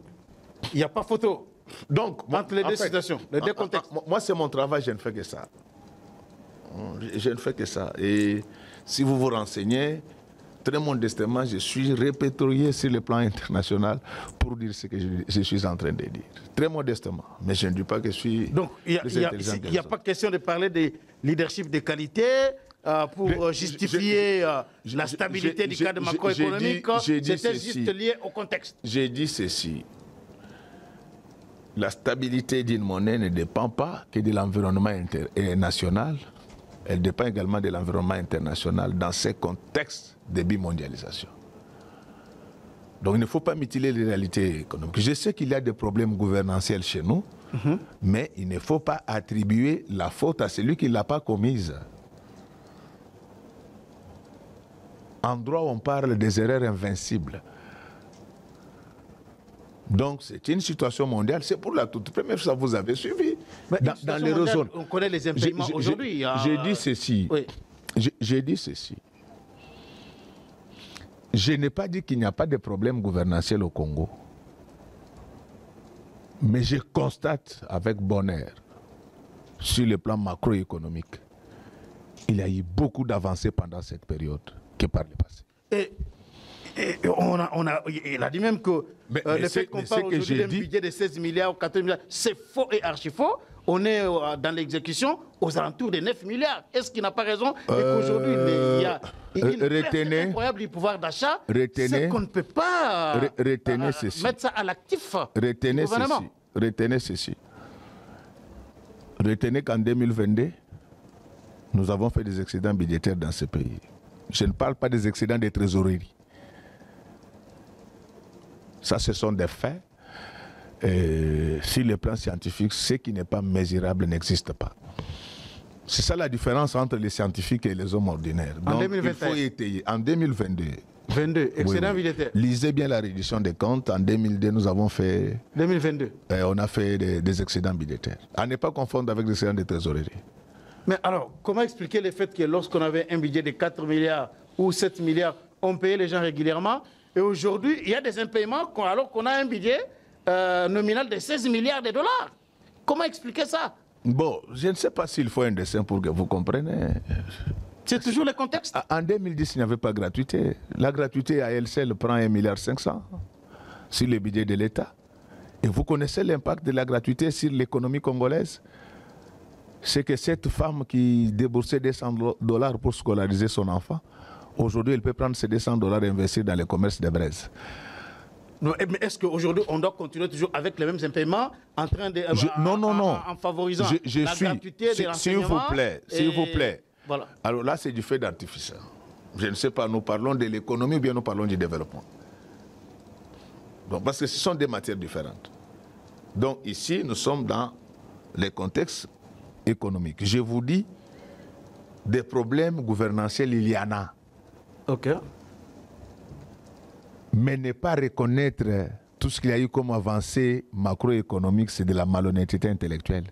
il n'y a pas photo. Donc, entre les deux situations, les deux contextes. Moi, c'est mon travail, je ne fais que ça. Je ne fais que ça. Et si vous vous renseignez, très modestement, je suis répertorié sur le plan international pour dire ce que je suis en train de dire. Très modestement. Mais je ne dis pas que je suis. Donc, il n'y a pas question de parler de leadership de qualité pour justifier la stabilité du cadre macroéconomique. C'était juste lié au contexte. J'ai dit ceci. La stabilité d'une monnaie ne dépend pas que de l'environnement national. Elle dépend également de l'environnement international dans ces contextes de bimondialisation. Donc il ne faut pas mutiler les réalités économiques. Je sais qu'il y a des problèmes gouvernantiels chez nous, mais il ne faut pas attribuer la faute à celui qui ne l'a pas commise. En droit, on parle des erreurs invincibles. Donc, c'est une situation mondiale. C'est pour la toute première fois que vous avez suivi. Dans l'Eurozone. On connaît les impayements aujourd'hui. J'ai dit ceci. Oui. J'ai dit ceci. Je n'ai pas dit qu'il n'y a pas de problème gouvernance au Congo. Mais je constate avec bonheur, sur le plan macroéconomique, il y a eu beaucoup d'avancées pendant cette période que par le passé. Et il a dit même que le fait qu'on parle aujourd'hui d'un budget de 16 milliards ou 14 milliards, c'est faux et archi-faux. On est dans l'exécution aux alentours de 9 milliards. Est-ce qu'il n'a pas raison? Et qu'aujourd'hui, il y a une perte incroyable du pouvoir d'achat. C'est qu'on ne peut pas mettre ça à l'actif du gouvernement. Retenez ceci. Retenez qu'en 2022, nous avons fait des excédents budgétaires dans ce pays. Je ne parle pas des excédents de trésorerie. Ça, ce sont des faits. Sur le plan scientifique, ce qui n'est pas mesurable n'existe pas. C'est ça la différence entre les scientifiques et les hommes ordinaires. En Donc, 2021. il faut étayer. En 2022. 22, excédent budgétaire. Lisez bien la réduction des comptes. En 2002, nous avons fait... 2022. On a fait des excédents budgétaires. À ne pas confondre avec les excédents de trésorerie. Mais alors, comment expliquer le fait que lorsqu'on avait un budget de 4 milliards ou 7 milliards, on payait les gens régulièrement, et aujourd'hui, il y a des impaiements alors qu'on a un budget nominal de 16 milliards de dollars? Comment expliquer ça? Bon, je ne sais pas s'il faut un dessin pour que vous compreniez. C'est toujours le contexte. En 2010, il n'y avait pas de gratuité. La gratuité à elle seule prend 1,5 milliard sur le budget de l'État. Et vous connaissez l'impact de la gratuité sur l'économie congolaise? C'est que cette femme qui déboursait $200 pour scolariser son enfant, aujourd'hui, elle peut prendre ces $200 et investir dans le commerce des braises. Non, mais est-ce qu'aujourd'hui, on doit continuer toujours avec les mêmes impaiements en train de... non. En favorisant la gratuité de l'enseignement? S'il vous plaît. Voilà. Alors là, c'est du fait d'artifice. Je ne sais pas, nous parlons de l'économie ou bien nous parlons du développement. Donc, parce que ce sont des matières différentes. Donc ici, nous sommes dans les contextes économiques. Je vous dis, des problèmes gouvernantels, il y en a. OK. Mais ne pas reconnaître tout ce qu'il y a eu comme avancée macroéconomique, c'est de la malhonnêteté intellectuelle.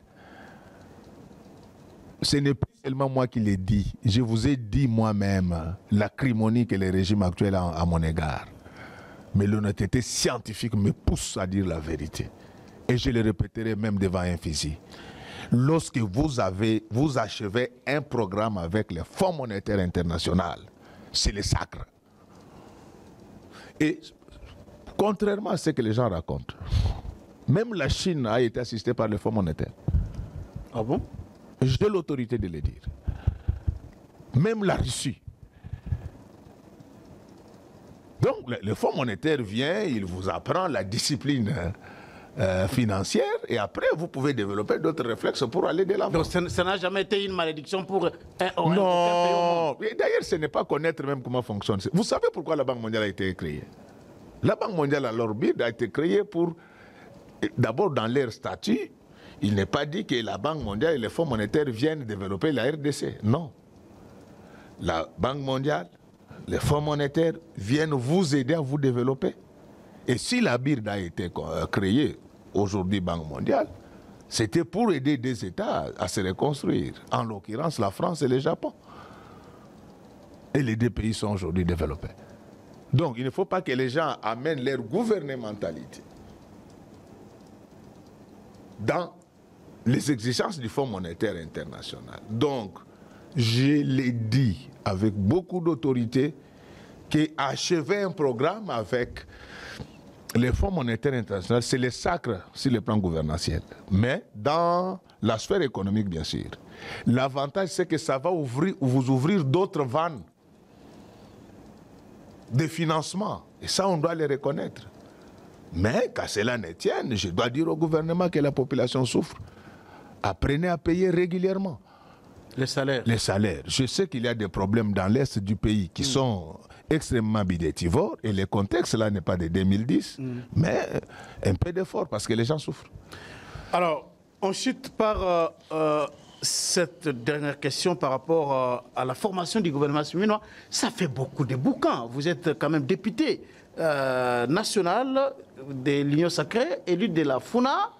Ce n'est plus seulement moi qui l'ai dit. Je vous ai dit moi-même l'acrimonie que le régime actuel a à mon égard. Mais l'honnêteté scientifique me pousse à dire la vérité. Et je le répéterai même devant un fusil. Lorsque vous achevez un programme avec le Fonds monétaire international, c'est le sacre. Et contrairement à ce que les gens racontent, même la Chine a été assistée par le Fonds monétaire. Ah bon? J'ai l'autorité de le dire. Même la Russie. Donc le Fonds monétaire vient, il vous apprend la discipline financière et après vous pouvez développer d'autres réflexes pour aller de l'avant. Donc ça n'a jamais été une malédiction pour un pays au Non. monde. D'ailleurs, ce n'est pas connaître même comment fonctionne. Vous savez pourquoi la Banque mondiale a été créée? La Banque mondiale à leur bid a été créée pour, d'abord dans leur statut, il n'est pas dit que la Banque mondiale et les fonds monétaires viennent développer la RDC. Non. La Banque mondiale, les fonds monétaires viennent vous aider à vous développer. Et si la BIRD a été créée, aujourd'hui Banque mondiale, c'était pour aider des États à se reconstruire. En l'occurrence, la France et le Japon. Et les deux pays sont aujourd'hui développés. Donc, il ne faut pas que les gens amènent leur gouvernementalité dans les exigences du Fonds monétaire international. Donc, je l'ai dit avec beaucoup d'autorité qu'achever un programme avec les Fonds monétaires internationaux, c'est le sacre sur le plan gouvernantiel. Mais dans la sphère économique, bien sûr. L'avantage, c'est que ça va vous ouvrir d'autres vannes de financement. Et ça, on doit les reconnaître. Mais, qu'à cela ne tienne, je dois dire au gouvernement que la population souffre. Apprenez à payer régulièrement. Les salaires. Les salaires. Je sais qu'il y a des problèmes dans l'Est du pays qui sont extrêmement budgétivores et le contexte là n'est pas de 2010, mais un peu d'effort parce que les gens souffrent. Alors, ensuite, par cette dernière question par rapport à la formation du gouvernement chinois, ça fait beaucoup de bouquins. Vous êtes quand même député national de l'Union sacrée, élu de la FUNA.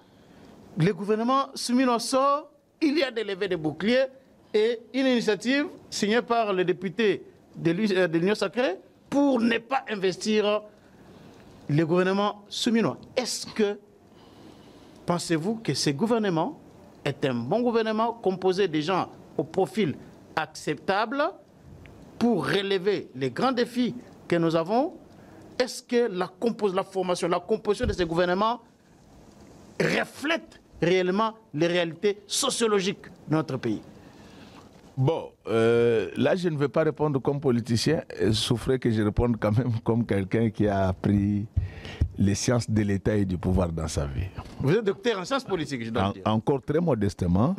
Le gouvernement chinois sort, il y a des levées de boucliers. et une initiative signée par le député de l'Union sacrée pour ne pas investir le gouvernement souminois. Est-ce que pensez-vous que ce gouvernement est un bon gouvernement composé de gens au profil acceptable pour relever les grands défis que nous avons? Est-ce que la formation, la composition de ce gouvernement reflète réellement les réalités sociologiques de notre pays? Bon, là, je ne vais pas répondre comme politicien. Il souffrait que je réponde quand même comme quelqu'un qui a appris les sciences de l'État et du pouvoir dans sa vie. Vous êtes docteur en sciences politiques, je dois le dire. Encore très modestement.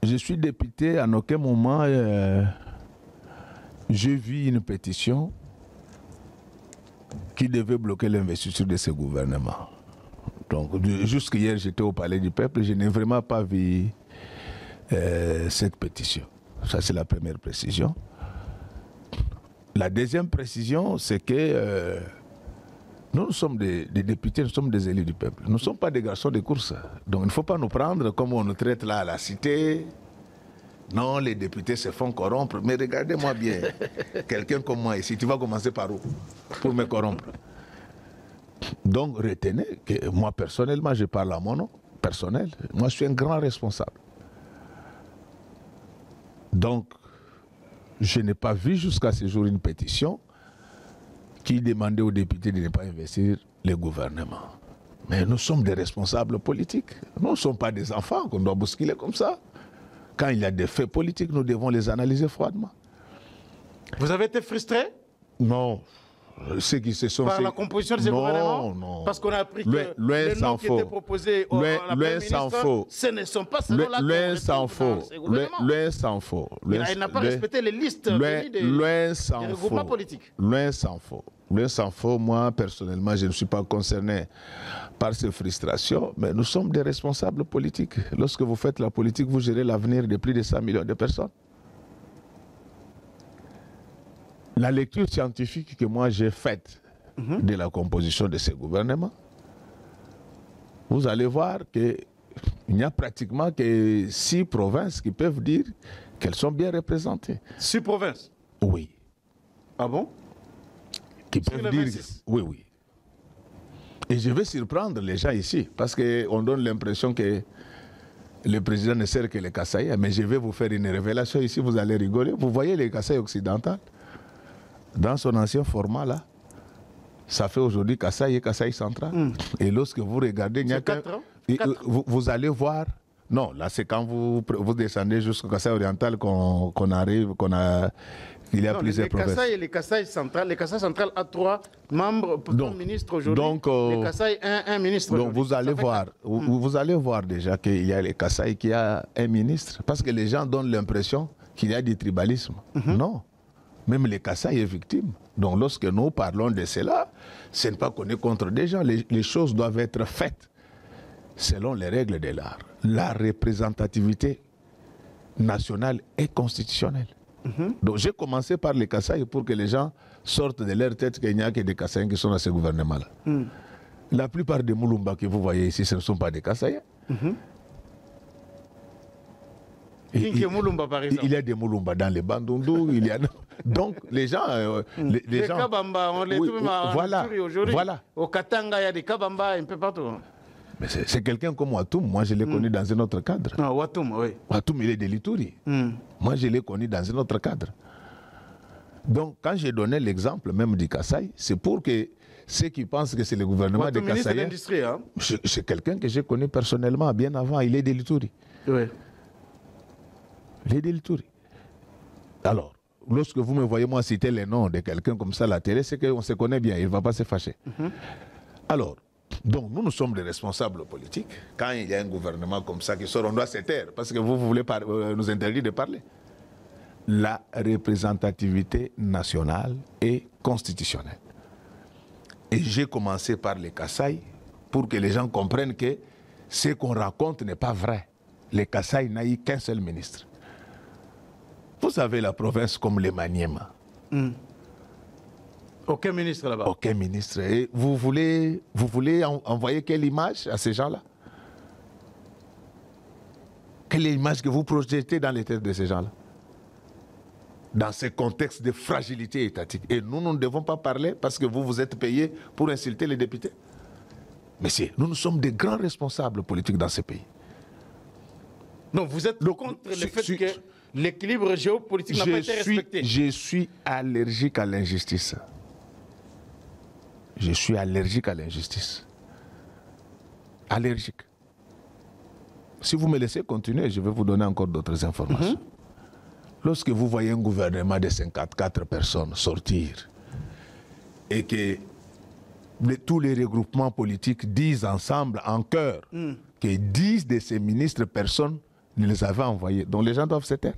Je suis député, en aucun moment, j'ai vu une pétition qui devait bloquer l'investiture de ce gouvernement. Donc, jusqu'hier, j'étais au Palais du Peuple, je n'ai vraiment pas vu cette pétition. Ça, c'est la première précision. La deuxième précision, c'est que nous sommes des députés, nous sommes des élus du peuple. Nous ne sommes pas des garçons de course. Donc, il ne faut pas nous prendre comme on nous traite là à la cité. Non, les députés se font corrompre. Mais regardez-moi bien. Quelqu'un comme moi ici, tu vas commencer par où pour me corrompre? Donc, retenez que moi, personnellement, je parle à mon nom personnel. Moi, je suis un grand responsable. Donc, je n'ai pas vu jusqu'à ce jour une pétition qui demandait aux députés de ne pas investir le gouvernement. Mais nous sommes des responsables politiques. Nous ne sommes pas des enfants qu'on doit bousculer comme ça. Quand il y a des faits politiques, nous devons les analyser froidement. Vous avez été frustré? Non. Ceux qui se sont par la composition de ce gouvernement? Non. Parce qu'on a appris que les noms qui étaient proposés à la Première ministre, ce ne sont pas selon la loin s'en faut. Loin s'en faut. Il n'a pas respecté les listes des regroupements politiques. Loin s'en faut. Loin s'en faut. Moi, personnellement, je ne suis pas concerné par ces frustrations, mais nous sommes des responsables politiques. Lorsque vous faites la politique, vous gérez l'avenir de plus de 100 millions de personnes. La lecture scientifique que moi j'ai faite de la composition de ce gouvernement, vous allez voir qu'il n'y a pratiquement que 6 provinces qui peuvent dire qu'elles sont bien représentées. 6 provinces? Oui. Ah bon? Qui peuvent dire... Oui, oui. Et je vais surprendre les gens ici, parce qu'on donne l'impression que le président ne sert que les Kasaïs, mais je vais vous faire une révélation ici, vous allez rigoler. Vous voyez les Kasaïs occidentaux? Dans son ancien format, là, ça fait aujourd'hui Kasaï et Kasaï central. Et lorsque vous regardez, il y a vous allez voir. Non, là, c'est quand vous descendez jusqu'au Kasaï oriental qu'on arrive, il y a plusieurs provinces. Les Kasaï central, les Kasaï central a 3 membres, ministres aujourd'hui. Donc, les Kasaï, un ministre. Donc, vous allez voir, vous allez voir déjà qu'il y a les Kasaï qui a un ministre. Parce que les gens donnent l'impression qu'il y a du tribalisme. Non. Même les Kasaï est victime. Donc lorsque nous parlons de cela, ce n'est pas qu'on est contre des gens. Les choses doivent être faites selon les règles de l'art. La représentativité nationale et constitutionnelle. Donc j'ai commencé par les Kasaï pour que les gens sortent de leur tête qu'il n'y a que des Kasaï qui sont dans ce gouvernement-là. La plupart des Moulumba que vous voyez ici, ce ne sont pas des Kasaï. Il y a des Moulumba dans les Bandundu, il y a... Donc les gens... les gens... Kabamba, on les trouve aujourd'hui. Voilà. Au Katanga, il y a des Kabamba un peu partout. Mais c'est quelqu'un comme Watoum, moi je l'ai connu dans un autre cadre. Non, Watoum, oui. Watoum, il est de l'Ituri. Moi je l'ai connu dans un autre cadre. Donc quand j'ai donné l'exemple même du Kasaï, c'est pour que ceux qui pensent que c'est le gouvernement de Kasaï... Hein? C'est quelqu'un que j'ai connu personnellement bien avant, il est de l'Ituri. Oui. Il est de l'Ituri. Alors, lorsque vous me voyez moi citer les noms de quelqu'un comme ça à la télé, c'est qu'on se connaît bien, il ne va pas se fâcher. Alors, donc nous sommes des responsables politiques. Quand il y a un gouvernement comme ça qui sort, on doit se taire, parce que vous voulez nous interdire de parler. La représentativité nationale et constitutionnelle. Et j'ai commencé par les Kasaï pour que les gens comprennent que ce qu'on raconte n'est pas vrai. Les Kasaï n'a eu qu'un seul ministre. Vous avez la province comme le Maniema. Aucun ministre là-bas. Aucun ministre. Et vous voulez envoyer quelle image à ces gens-là? Quelle est l'image que vous projetez dans les têtes de ces gens-là? Dans ce contexte de fragilité étatique. Et nous ne devons pas parler parce que vous êtes payés pour insulter les députés. Messieurs, nous sommes des grands responsables politiques dans ce pays. Non, vous êtes contre le fait que l'équilibre géopolitique n'a pas été respecté. Je suis allergique à l'injustice. Je suis allergique à l'injustice. Allergique. Si vous me laissez continuer, je vais vous donner encore d'autres informations. Lorsque vous voyez un gouvernement de 54 personnes sortir et que tous les regroupements politiques disent ensemble, en chœur, que 10 de ces ministres, personnes ne les avaient envoyés. Donc les gens doivent se taire.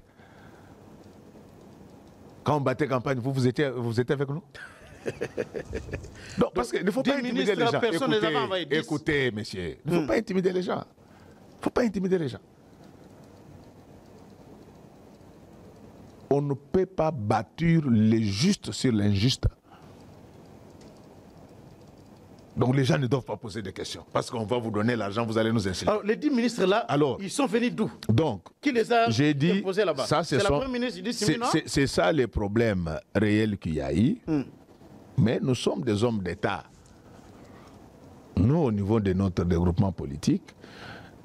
Quand on battait campagne, vous étiez avec nous? Non, parce qu'il ne faut pas intimider les gens. Écoutez, messieurs, il ne faut pas intimider les gens. Il ne faut pas intimider les gens. On ne peut pas bâtir le juste sur l'injuste. Donc les gens ne doivent pas poser de questions. Parce qu'on va vous donner l'argent, vous allez nous insulter. Alors les 10 ministres là, ils sont venus d'où? Donc, qui les a imposés là-bas? C'est la première ministre du Simino. C'est ça les problèmes réels qu'il y a eu. Mais nous sommes des hommes d'État. Nous, au niveau de notre regroupement politique,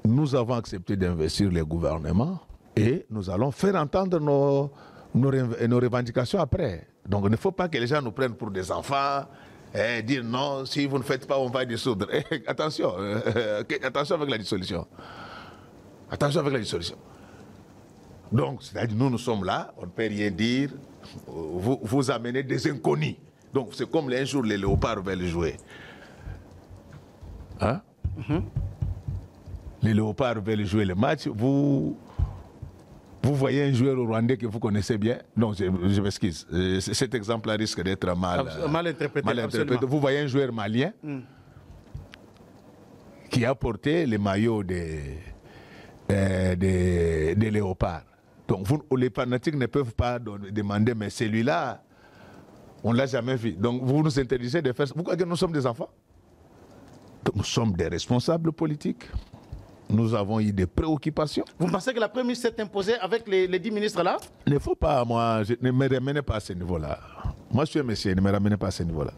nous avons accepté d'investir les gouvernements et nous allons faire entendre nos revendications après. Donc il ne faut pas que les gens nous prennent pour des enfants et dire non, si vous ne faites pas, on va dissoudre. Attention, attention avec la dissolution. Attention avec la dissolution. Donc, c'est-à-dire, nous sommes là, on ne peut rien dire, vous amenez des inconnus. Donc, c'est comme un jour les léopards veulent jouer. Hein? Les léopards veulent jouer le match, vous voyez un joueur rwandais que vous connaissez bien. Non, je m'excuse. Cet exemple-là risque d'être mal interprété. Vous voyez un joueur malien qui a porté les maillots des léopards. Donc, les fanatiques ne peuvent pas demander, mais celui-là, on ne l'a jamais vu. Donc, vous nous interdisez de faire ça. Vous croyez que nous sommes des enfants? Donc, nous sommes des responsables politiques. Nous avons eu des préoccupations. Vous pensez que la Première ministre s'est imposée avec les 10 ministres là? Il ne faut pas, moi, ne me ramenez pas à ce niveau-là. Moi, je suis un monsieur, ne me ramenez pas à ce niveau-là.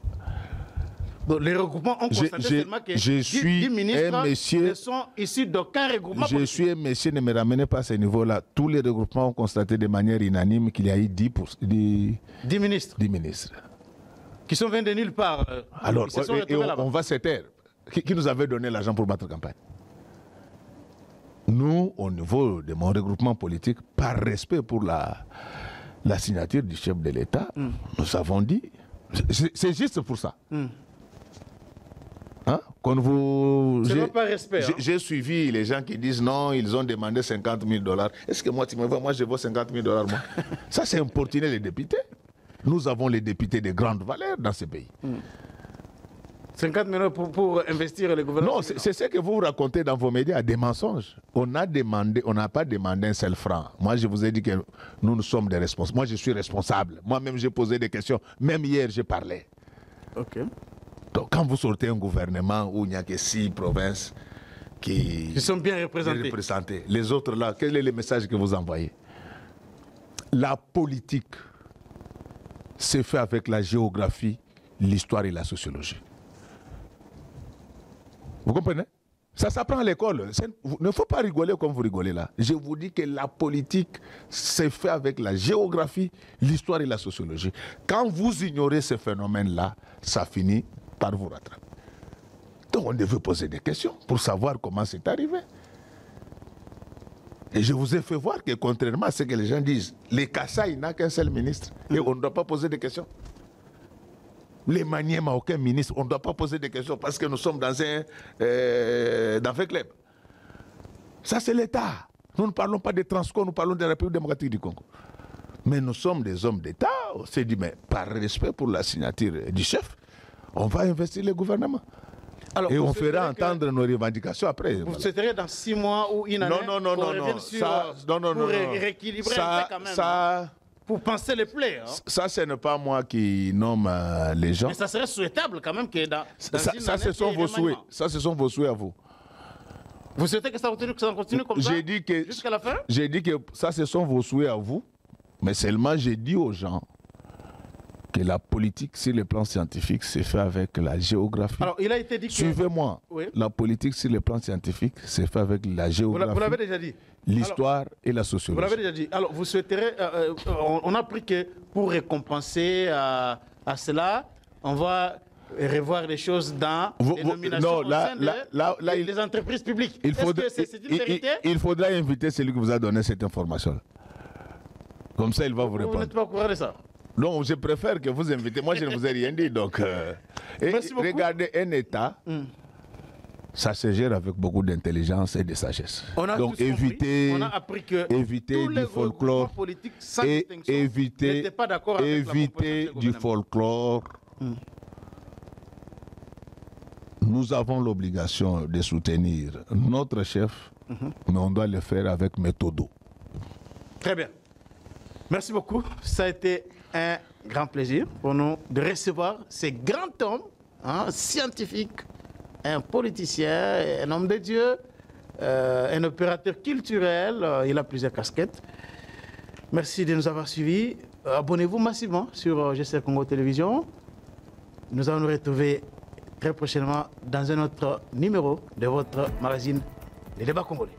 Donc, les regroupements ont constaté seulement que 10 ministres ne sont issus d'aucun regroupement politique. Je suis un monsieur, ne me ramenez pas à ce niveau-là. Tous les regroupements ont constaté de manière unanime qu'il y a eu 10 ministres. 10 ministres. Qui sont venus de nulle part. Alors, on va se taire. Qui nous avait donné l'argent pour battre campagne? Nous, au niveau de mon regroupement politique, par respect pour la signature du chef de l'État, nous avons dit, c'est juste pour ça. Hein? Pas respect. J'ai suivi les gens qui disent non, ils ont demandé 50 000 $. Est-ce que moi, tu me vois, moi je vaux 50 000 $, moi? Ça, c'est importuner les députés. Nous avons les députés de grande valeur dans ce pays. 50 millions pour investir le gouvernement? Non, c'est ce que vous racontez dans vos médias, des mensonges. On n'a pas demandé un seul franc. Moi, je vous ai dit que nous sommes des responsables. Moi, je suis responsable. Moi-même, j'ai posé des questions. Même hier, j'ai parlé. OK. Donc, quand vous sortez un gouvernement où il n'y a que 6 provinces qui sont bien représentées. Les autres là, quel est le message que vous envoyez? La politique se fait avec la géographie, l'histoire et la sociologie. Vous comprenez? Ça s'apprend à l'école. Il ne faut pas rigoler comme vous rigolez là. Je vous dis que la politique se fait avec la géographie, l'histoire et la sociologie. Quand vous ignorez ce phénomène-là, ça finit par vous rattraper. Donc on devait poser des questions pour savoir comment c'est arrivé. Et je vous ai fait voir que contrairement à ce que les gens disent, les Kassai n'a qu'un seul ministre et on ne doit pas poser de questions. Les Maniema, aucun ministre, on ne doit pas poser de questions parce que nous sommes dans un club. Ça, c'est l'État. Nous ne parlons pas de Transco, nous parlons de la République démocratique du Congo. Mais nous sommes des hommes d'État. On s'est dit, mais par respect pour la signature du chef, on va investir le gouvernement. Alors, et on fera entendre nos revendications après. Vous souhaiteriez dans 6 mois ou une année pour rééquilibrer quand même. Pour penser les plaies. Hein? Ça, ce n'est pas moi qui nomme les gens. Mais ça serait souhaitable quand même que dans une année, ce sont vos souhaits. Ça, ce sont vos souhaits à vous. Vous souhaitez que ça continue comme ça jusqu'à la fin? J'ai dit que ça, ce sont vos souhaits à vous. Mais seulement, j'ai dit aux gens que la politique, sur le plan scientifique, c'est fait avec la géographie. Alors, il a été dit que... Suivez-moi. Oui. La politique, sur le plan scientifique, c'est fait avec la géographie. Vous l'avez déjà dit. L'histoire et la sociologie. Vous l'avez déjà dit. Alors, vous souhaiterez... on a appris que pour récompenser à cela, on va revoir les choses dans les nominations au sein des entreprises publiques. Est-ce que c'est une vérité? Il faudra inviter celui qui vous a donné cette information. Comme ça, il va vous répondre. Vous n'êtes pas au courant de ça? Non, je préfère que vous invitez. Moi, je ne vous ai rien dit. Donc, Merci beaucoup. Regardez, un État, ça se gère avec beaucoup d'intelligence et de sagesse. Donc, évitez, on a appris que évitez tous les du folklore politiques sans et distinction évitez, n'étaient pas d'accord avec la évitez du folklore. Nous avons l'obligation de soutenir notre chef, mais on doit le faire avec méthode. Très bien. Merci beaucoup. Ça a été un grand plaisir pour nous de recevoir ces grands hommes, scientifiques, un politicien, un homme de Dieu, un opérateur culturel. Il a plusieurs casquettes. Merci de nous avoir suivis. Abonnez-vous massivement sur GCR Congo Télévision. Nous allons nous retrouver très prochainement dans un autre numéro de votre magazine Les Débats Congolais.